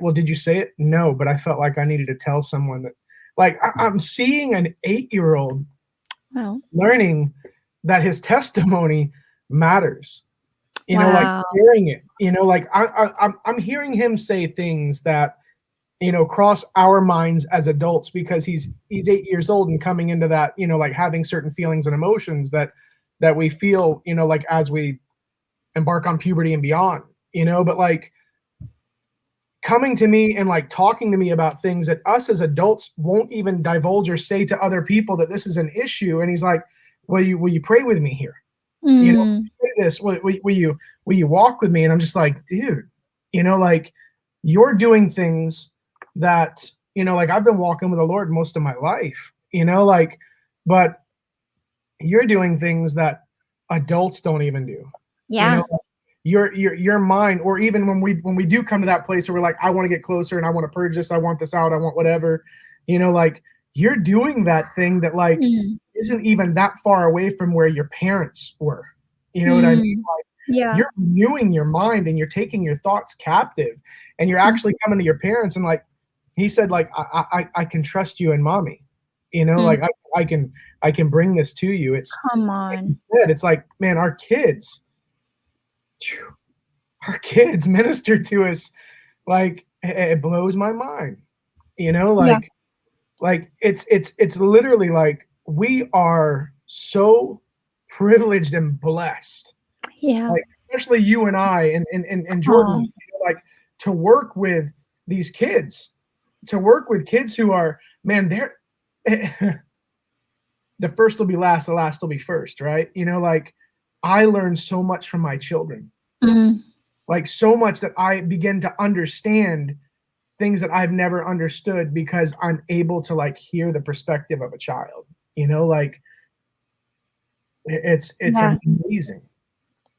Well, did you say it? No, but I felt like I needed to tell someone that. Like I'm seeing an 8-year-old learning that his testimony matters. Like hearing it. Like I'm hearing him say things that cross our minds as adults, because he's 8 years old and coming into that, like having certain feelings and emotions that we feel, like as we embark on puberty and beyond, but like coming to me and like talking to me about things that us as adults won't even divulge or say to other people that this is an issue. And he's like, will you pray with me here? Say this, will you walk with me? And I'm just like, dude, like you're doing things that, like I've been walking with the Lord most of my life, like, but you're doing things that adults don't even do. Yeah. Your mind, or even when we do come to that place where we're like, I want to get closer and I want to purge this, I want this out, I want whatever, like you're doing that thing that like isn't even that far away from where your parents were. What I mean? Like, you're renewing your mind and you're taking your thoughts captive, and you're actually coming to your parents and like he said, like I can trust you and mommy. Like I can bring this to you. It's come on. Like it's like, man, our kids minister to us, like it blows my mind, like it's literally like we are so privileged and blessed, like especially you and I and Jordan, like to work with these kids, who are, man, they're the first will be last, the last will be first, right? Like I learned so much from my children, like so much that I begin to understand things that I've never understood because I'm able to like hear the perspective of a child. You know, like it's Yeah. amazing.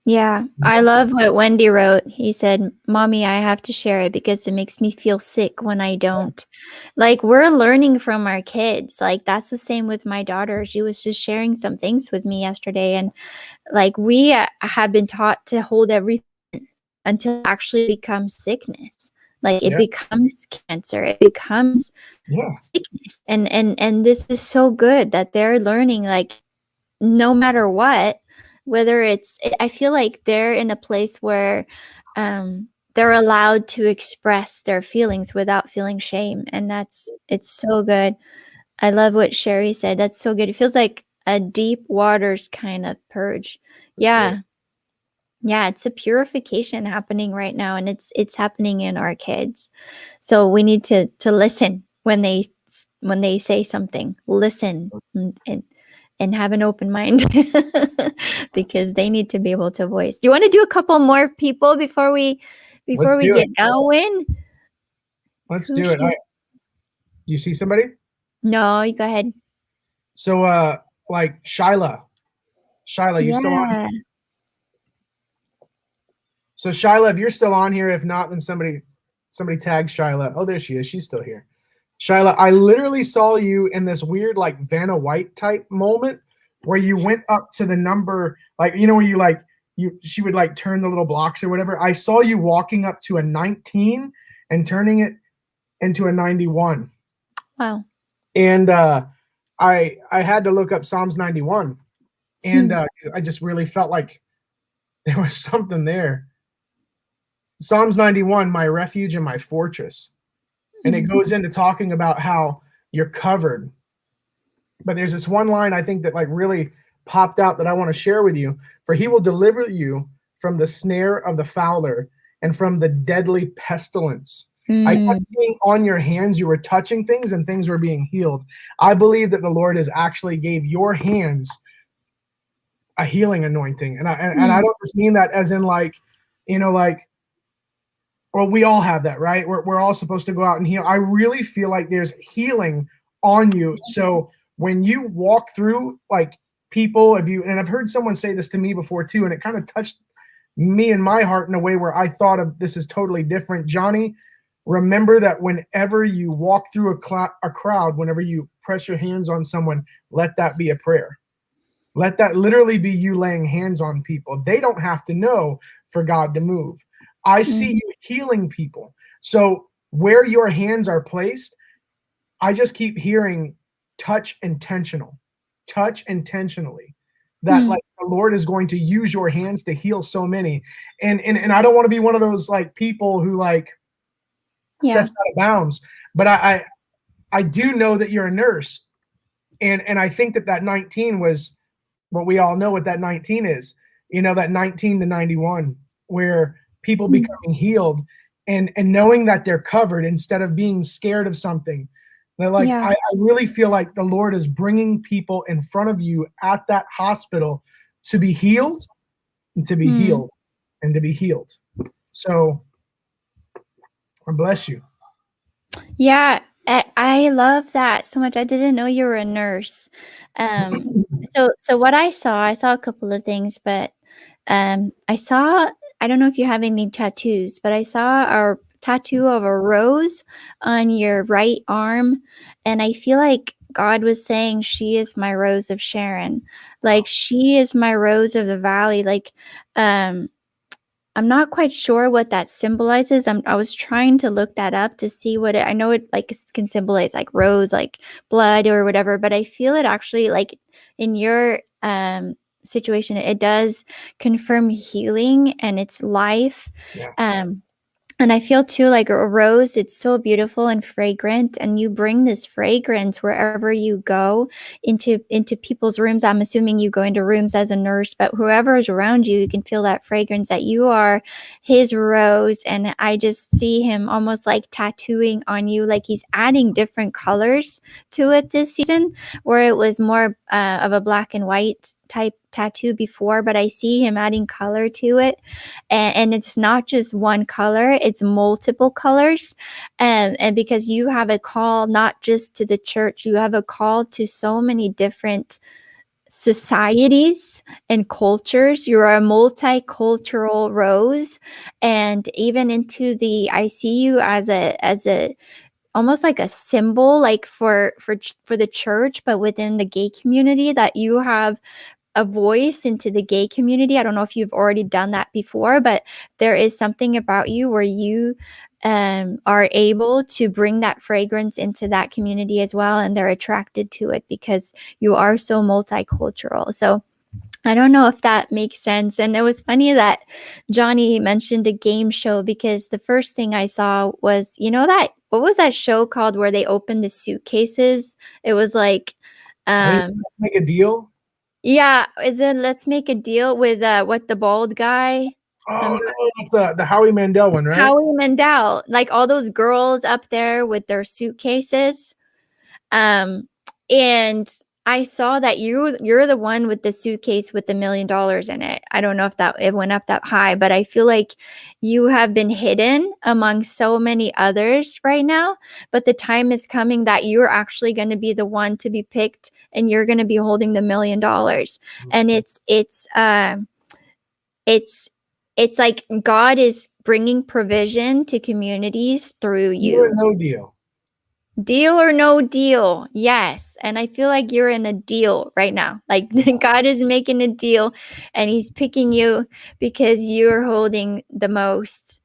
Yeah. I love what Wendy wrote. He said, "Mommy, I have to share it because it makes me feel sick when I don't." Like, we're learning from our kids. Like, that's the same with my daughter. She was just sharing some things with me yesterday, and like, we have been taught to hold everything until it actually becomes sickness. Like, it Yeah. becomes cancer. It becomes Yeah. sickness. And this is so good that they're learning, like, no matter what, whether it's, I feel like they're in a place where they're allowed to express their feelings without feeling shame. And it's so good. I love what Sherry said. That's so good. It feels like a deep waters kind of purge. Yeah. Yeah, it's a purification happening right now, and it's happening in our kids. So we need to listen when they say something. Listen and have an open mind because they need to be able to voice. Do you want to do a couple more people before we Let's do get it. going? Let's Who do it. should? You see somebody? No, you go ahead. So like Shyla, you still on? Yeah. So Shyla, if you're still on here, if not, then somebody tag Shyla. Oh, there she is. She's still here. Shyla, I literally saw you in this weird like Vanna White type moment where you went up to the number, like, you know, where you like she would like turn the little blocks or whatever. I saw you walking up to a 19 and turning it into a 91. Wow. And I had to look up Psalms 91, and I just really felt like there was something there. Psalms 91, my refuge and my fortress. And it goes into talking about how you're covered. But there's this one line I think that like really popped out that I want to share with you. For he will deliver you from the snare of the fowler and from the deadly pestilence. I kept seeing on your hands you were touching things and things were being healed. I believe that the Lord has actually gave your hands a healing anointing. And I don't just mean that as in like, you know, like, well, we all have that, right? We're all supposed to go out and heal. I really feel like there's healing on you. So when you walk through like people, and I've heard someone say this to me before too, and it kind of touched me in my heart in a way where I thought of this is totally different. Johnny, remember that whenever you walk through a crowd, whenever you press your hands on someone, let that be a prayer. Let that literally be you laying hands on people. They don't have to know for God to move. I see you healing people. So where your hands are placed, I just keep hearing touch intentionally. That like the Lord is going to use your hands to heal so many. And I don't want to be one of those like people who like steps out of bounds, but I do know that you're a nurse. And I think that 19 was what we all know what that 19 is, you know, that 19 to 91, where people becoming healed and knowing that they're covered instead of being scared of something. They're like, I really feel like the Lord is bringing people in front of you at that hospital to be healed and to be healed and to be healed. So I bless you. Yeah, I love that so much. I didn't know you were a nurse. So what I saw a couple of things, but I don't know if you have any tattoos, but I saw a tattoo of a rose on your right arm, and I feel like God was saying, "She is my rose of Sharon." Like, she is my rose of the valley. Like, I'm not quite sure what that symbolizes. I was trying to look that up to see what I know it like can symbolize like rose, like blood or whatever, but I feel it actually like in your situation, it does confirm healing and it's life. Yeah. And I feel too like a rose, it's so beautiful and fragrant, and you bring this fragrance wherever you go into people's rooms. I'm assuming you go into rooms as a nurse, but whoever is around you, you can feel that fragrance that you are his rose. And I just see him almost like tattooing on you, like he's adding different colors to it this season, where it was more of a black and white type tattoo before, but I see him adding color to it. And it's not just one color, it's multiple colors. And because you have a call not just to the church, you have a call to so many different societies and cultures. You're a multicultural rose, and even into the I see you as a almost like a symbol, like for the church, but within the gay community, that you have a voice into the gay community. I don't know if you've already done that before, but there is something about you where you are able to bring that fragrance into that community as well, and they're attracted to it because you are so multicultural. So I don't know if that makes sense. And it was funny that Johnny mentioned a game show, because the first thing I saw was, that what was that show called where they opened the suitcases? It was like, Make a deal. yeah, is it Let's Make a Deal with what the bald guy? Oh no, it's the Howie Mandel one, right? Howie Mandel, like all those girls up there with their suitcases. And I saw that you're the one with the suitcase with $1 million in it. I don't know if that it went up that high, but I feel like you have been hidden among so many others right now. But the time is coming that you're actually going to be the one to be picked, and you're going to be holding the $1 million. And it's like God is bringing provision to communities through you. Deal or no deal. Deal or no deal. Yes. And I feel like you're in a deal right now. Like God is making a deal, and he's picking you because you're holding the most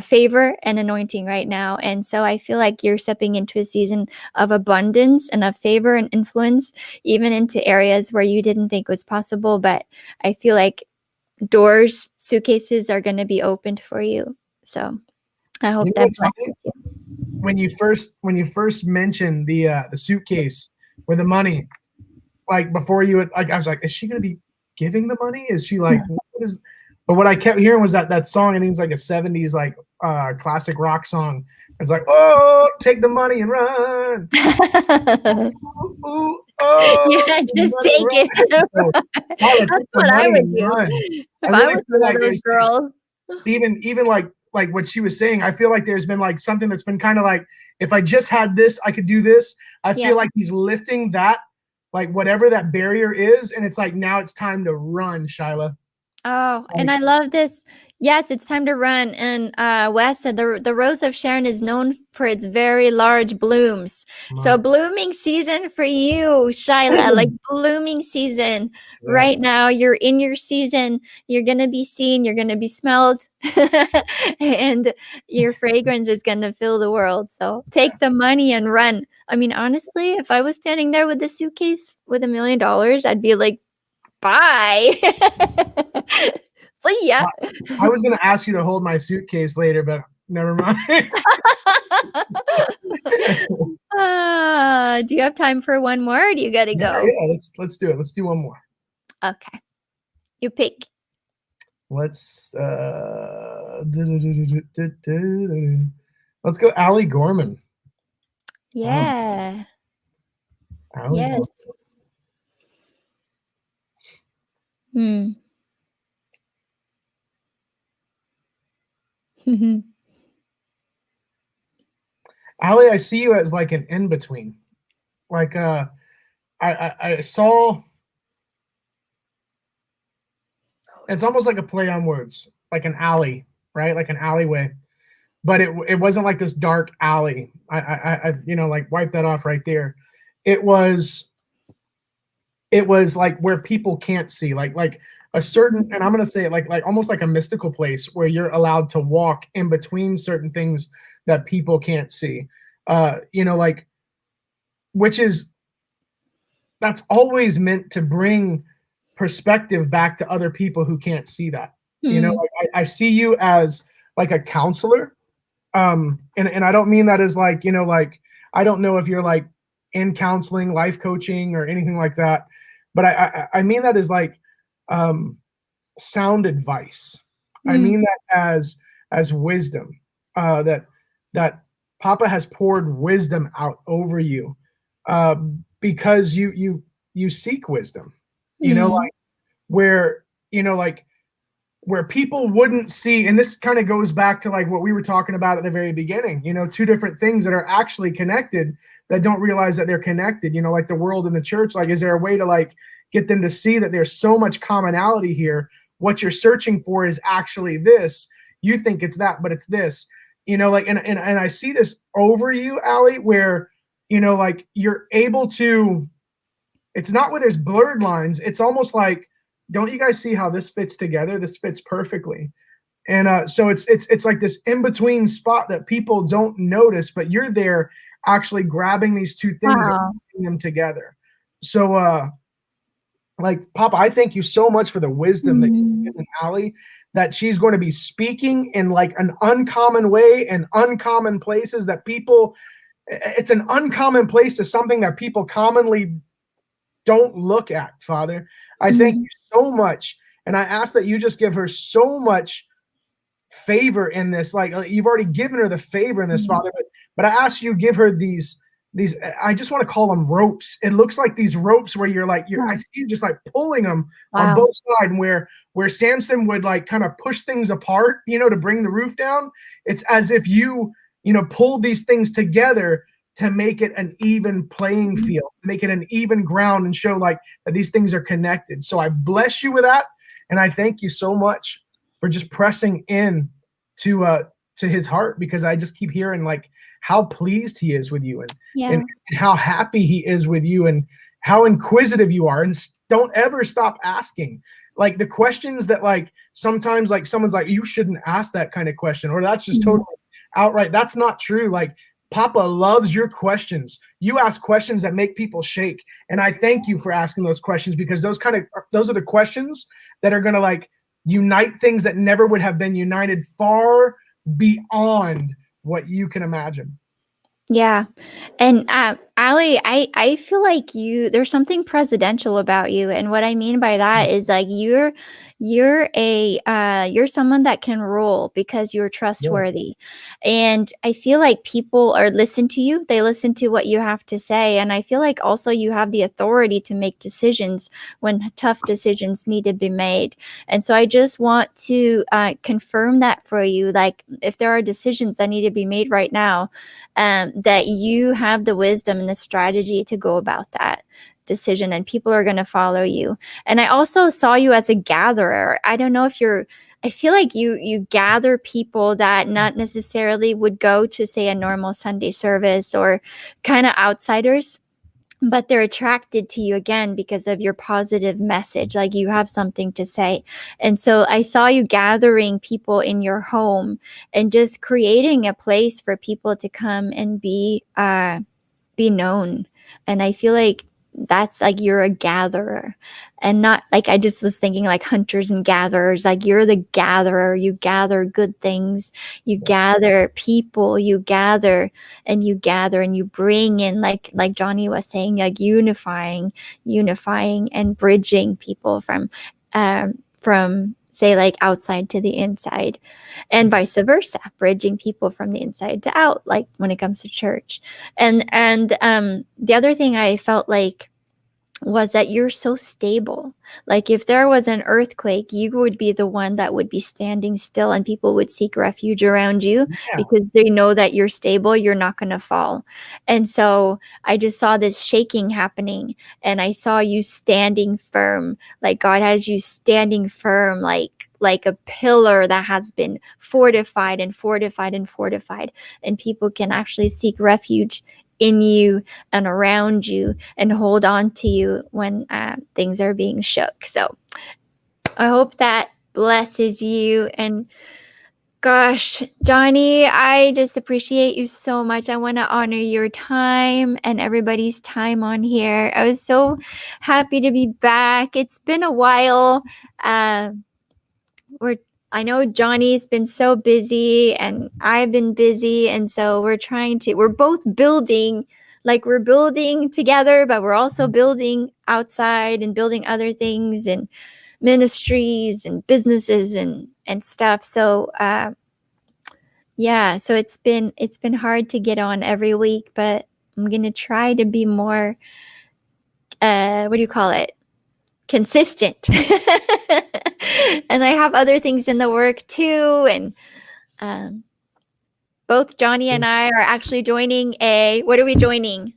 favor and anointing right now. And so I feel like you're stepping into a season of abundance and of favor and influence, even into areas where you didn't think was possible. But I feel like doors, suitcases are going to be opened for you. So I hope that blesses you. When you first mentioned the suitcase with the money, like before you would, like I was like, is she gonna be giving the money? Is she like, what is? But what I kept hearing was that song. I think it's like a '70s like classic rock song. It's like, oh, take the money and run. Ooh, ooh, oh, yeah, just take it. So, that's what I would do if I was one of those girls. Even like what she was saying, I feel like there's been like something that's been kind of like, if I just had this, I could do this. I feel like he's lifting that, like whatever that barrier is, and it's like now it's time to run, Shyla. Oh, and I love this. Yes, it's time to run. And Wes said the Rose of Sharon is known for its very large blooms. So blooming season for you, Shyla, like blooming season. Yeah. Right now, you're in your season. You're going to be seen. You're going to be smelled. And your fragrance is going to fill the world. So take the money and run. I mean, honestly, if I was standing there with a suitcase with $1 million, I'd be like, bye. See ya. I was going to ask you to hold my suitcase later, but never mind. Do you have time for one more, or do you got to go? Yeah, let's do it. Let's do one more. Okay. You pick. Let's let's go Allie Gorman. Yeah. Allie yes. Gorman. Allie, I see you as like an in-between. Like I saw, it's almost like a play on words, like an alley, right? Like an alleyway. But it wasn't like this dark alley. I like wipe that off right there. It was like where people can't see, like a certain, and I'm gonna say it like almost like a mystical place where you're allowed to walk in between certain things that people can't see. Like, which is, that's always meant to bring perspective back to other people who can't see that. Like I see you as like a counselor. And I don't mean that as like, like, I don't know if you're like in counseling, life coaching, or anything like that, but I mean that as like sound advice. I mean that as wisdom, that Papa has poured wisdom out over you, because you seek wisdom. Like where, like, where people wouldn't see, and this kind of goes back to like what we were talking about at the very beginning, two different things that are actually connected that don't realize that they're connected, like the world and the church. Like, is there a way to like get them to see that there's so much commonality here? What you're searching for is actually this. You think it's that, but it's this, like, and I see this over you, Allie, where, like you're able to, it's not where there's blurred lines. It's almost like, don't you guys see how this fits together? This fits perfectly. And so it's like this in between spot that people don't notice, but you're there actually grabbing these two things and putting them together. So like, Papa, I thank you so much for the wisdom that you've given Allie, that she's going to be speaking in like an uncommon way and uncommon places that people, it's an uncommon place to something that people commonly don't look at, Father. I thank you so much. And I ask that you just give her so much favor in this. Like, you've already given her the favor in this, Father, but I ask you give her these, I just want to call them ropes. It looks like these ropes where I see you just like pulling them on both sides, where Samson would like kind of push things apart, to bring the roof down. It's as if you pulled these things together to make it an even playing field, make it an even ground, and show like that these things are connected. So I bless you with that. And I thank you so much for just pressing in to his heart, because I just keep hearing like how pleased he is with you, and how happy he is with you, and how inquisitive you are. And don't ever stop asking like the questions that like sometimes like someone's like, you shouldn't ask that kind of question, or that's just totally outright. That's not true. Like, Papa loves your questions. You ask questions that make people shake. And I thank you for asking those questions, because those are the questions that are going to like unite things that never would have been united, far beyond what you can imagine. Yeah. And Allie, I feel like there's something presidential about you. And what I mean by that is like you're someone that can rule because you're trustworthy. And I feel like people are listen to you. They listen to what you have to say. And I feel like also you have the authority to make decisions when tough decisions need to be made. And so I just want to confirm that for you. Like, if there are decisions that need to be made right now, that you have the wisdom and the strategy to go about that decision, and people are going to follow you. And I also saw you as a gatherer. I don't know if I feel like you gather people that not necessarily would go to, say, a normal Sunday service, or kind of outsiders, but they're attracted to you again because of your positive message. Like, you have something to say. And so I saw you gathering people in your home and just creating a place for people to come and be known. And I feel like that's like, you're a gatherer, and not like, I just was thinking like hunters and gatherers. Like, you're the gatherer. You gather good things, you gather people, you gather and you bring in, like Johnny was saying, like unifying and bridging people from say, like outside to the inside, and vice versa, bridging people from the inside to out, like when it comes to church. And the other thing I felt like was that you're so stable. Like, if there was an earthquake, you would be the one that would be standing still, and people would seek refuge around you because they know that you're stable, you're not going to fall. And so I just saw this shaking happening, and I saw you standing firm. Like, God has you standing firm, like a pillar that has been fortified and fortified and fortified, and people can actually seek refuge in you and around you and hold on to you when things are being shook. So I hope that blesses you. And gosh, Johnny, I just appreciate you so much. I want to honor your time and everybody's time on here. I was so happy to be back. It's been a while. I know Johnny's been so busy and I've been busy. And so we're both building, like we're building together, but we're also building outside and building other things and ministries and businesses and stuff. So, yeah, so it's been hard to get on every week, but I'm going to try to be more, what do you call it? consistent. And I have other things in the work too. And both Johnny and I are actually joining what are we joining?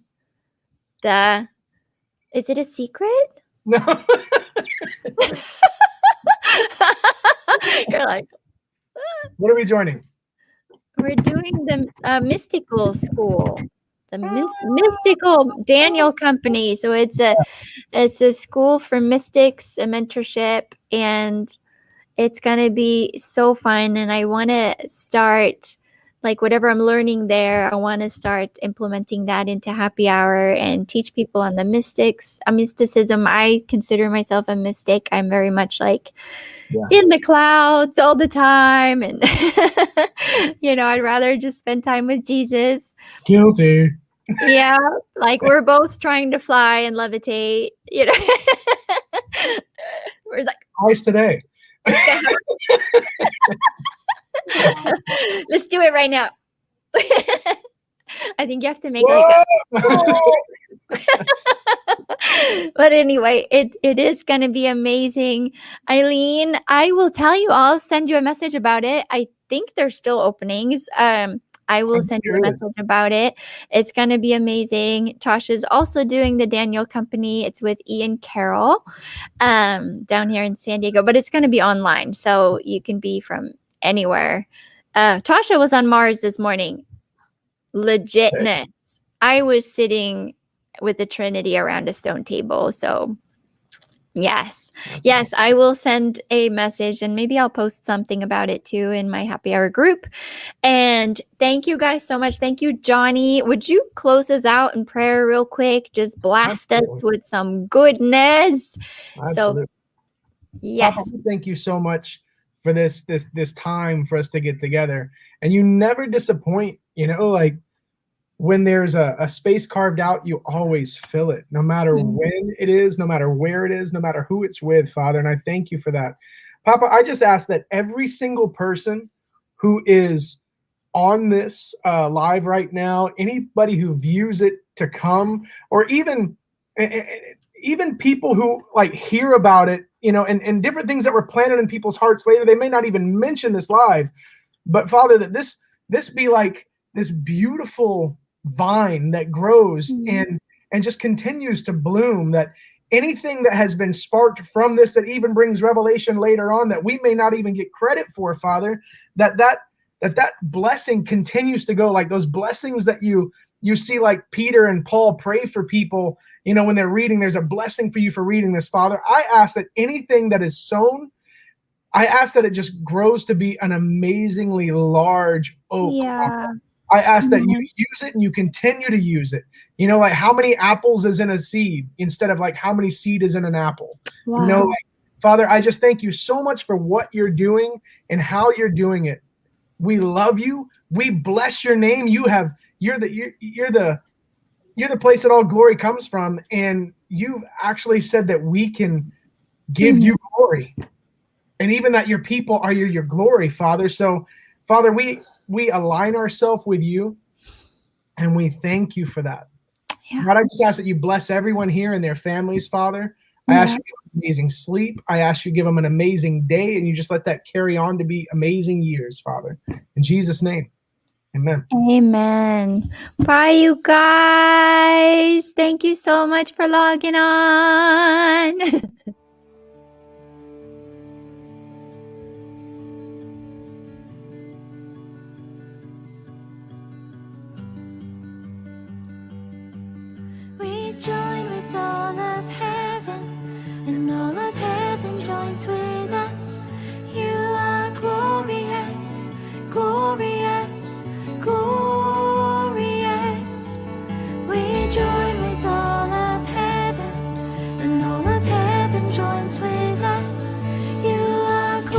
Is it a secret? No. You're like, what are we joining? We're doing the mystical school, the mystical Daniel company. So it's a school for mystics, a mentorship, and it's gonna be so fun. And I want to start, like, whatever I'm learning there, I want to start implementing that into happy hour and teach people on the mysticism. I consider myself a mystic. I'm very much like in the clouds all the time. And, I'd rather just spend time with Jesus. Guilty. Yeah. Like we're both trying to fly and levitate, We're like, twice today. Let's do it right now. I think you have to make like But anyway, it is going to be amazing. Eileen, I will tell you, I'll send you a message about it. I think there's still openings. I will send you a message about it. It's going to be amazing. Tasha's also doing the Daniel Company. It's with Ian Carroll down here in San Diego, but it's going to be online. So you can be from anywhere. Tasha was on Mars this morning. Legitness. Okay. I was sitting with the Trinity around a stone table. So yes, I will send a message and maybe I'll post something about it too in my happy hour group. And thank you guys so much. Thank you, Johnny. Would you close us out in prayer real quick? Just blast us with some goodness. Absolutely. So, yes. Papa, thank you so much for this time for us to get together. And you never disappoint, like when there's a space carved out, you always fill it, no matter when it is, no matter where it is, no matter who it's with, Father. And I thank you for that. Papa, I just ask that every single person who is on this live right now, anybody who views it to come, or even people who like hear about it, and different things that were planted in people's hearts later, they may not even mention this live, but Father, that this be like this beautiful vine that grows and just continues to bloom, that anything that has been sparked from this that even brings revelation later on that we may not even get credit for, Father, that blessing continues to go, like those blessings that you see, like Peter and Paul pray for people, when they're reading, there's a blessing for you for reading this, Father. I ask that anything that is sown, I ask that it just grows to be an amazingly large oak. Yeah. I ask that you use it and you continue to use it. Like how many apples is in a seed instead of like how many seed is in an apple. Wow. Father, I just thank you so much for what you're doing and how you're doing it. We love you. We bless your name. You're the place that all glory comes from, and you've actually said that we can give you glory, and even that your people are your glory, Father. So, Father, we align ourselves with you, and we thank you for that. Yeah. God, I just ask that you bless everyone here and their families, Father. I ask you to give them amazing sleep. I ask you to give them an amazing day, and you just let that carry on to be amazing years, Father. In Jesus' name, amen. Amen. Bye, you guys. Thank you so much for logging on.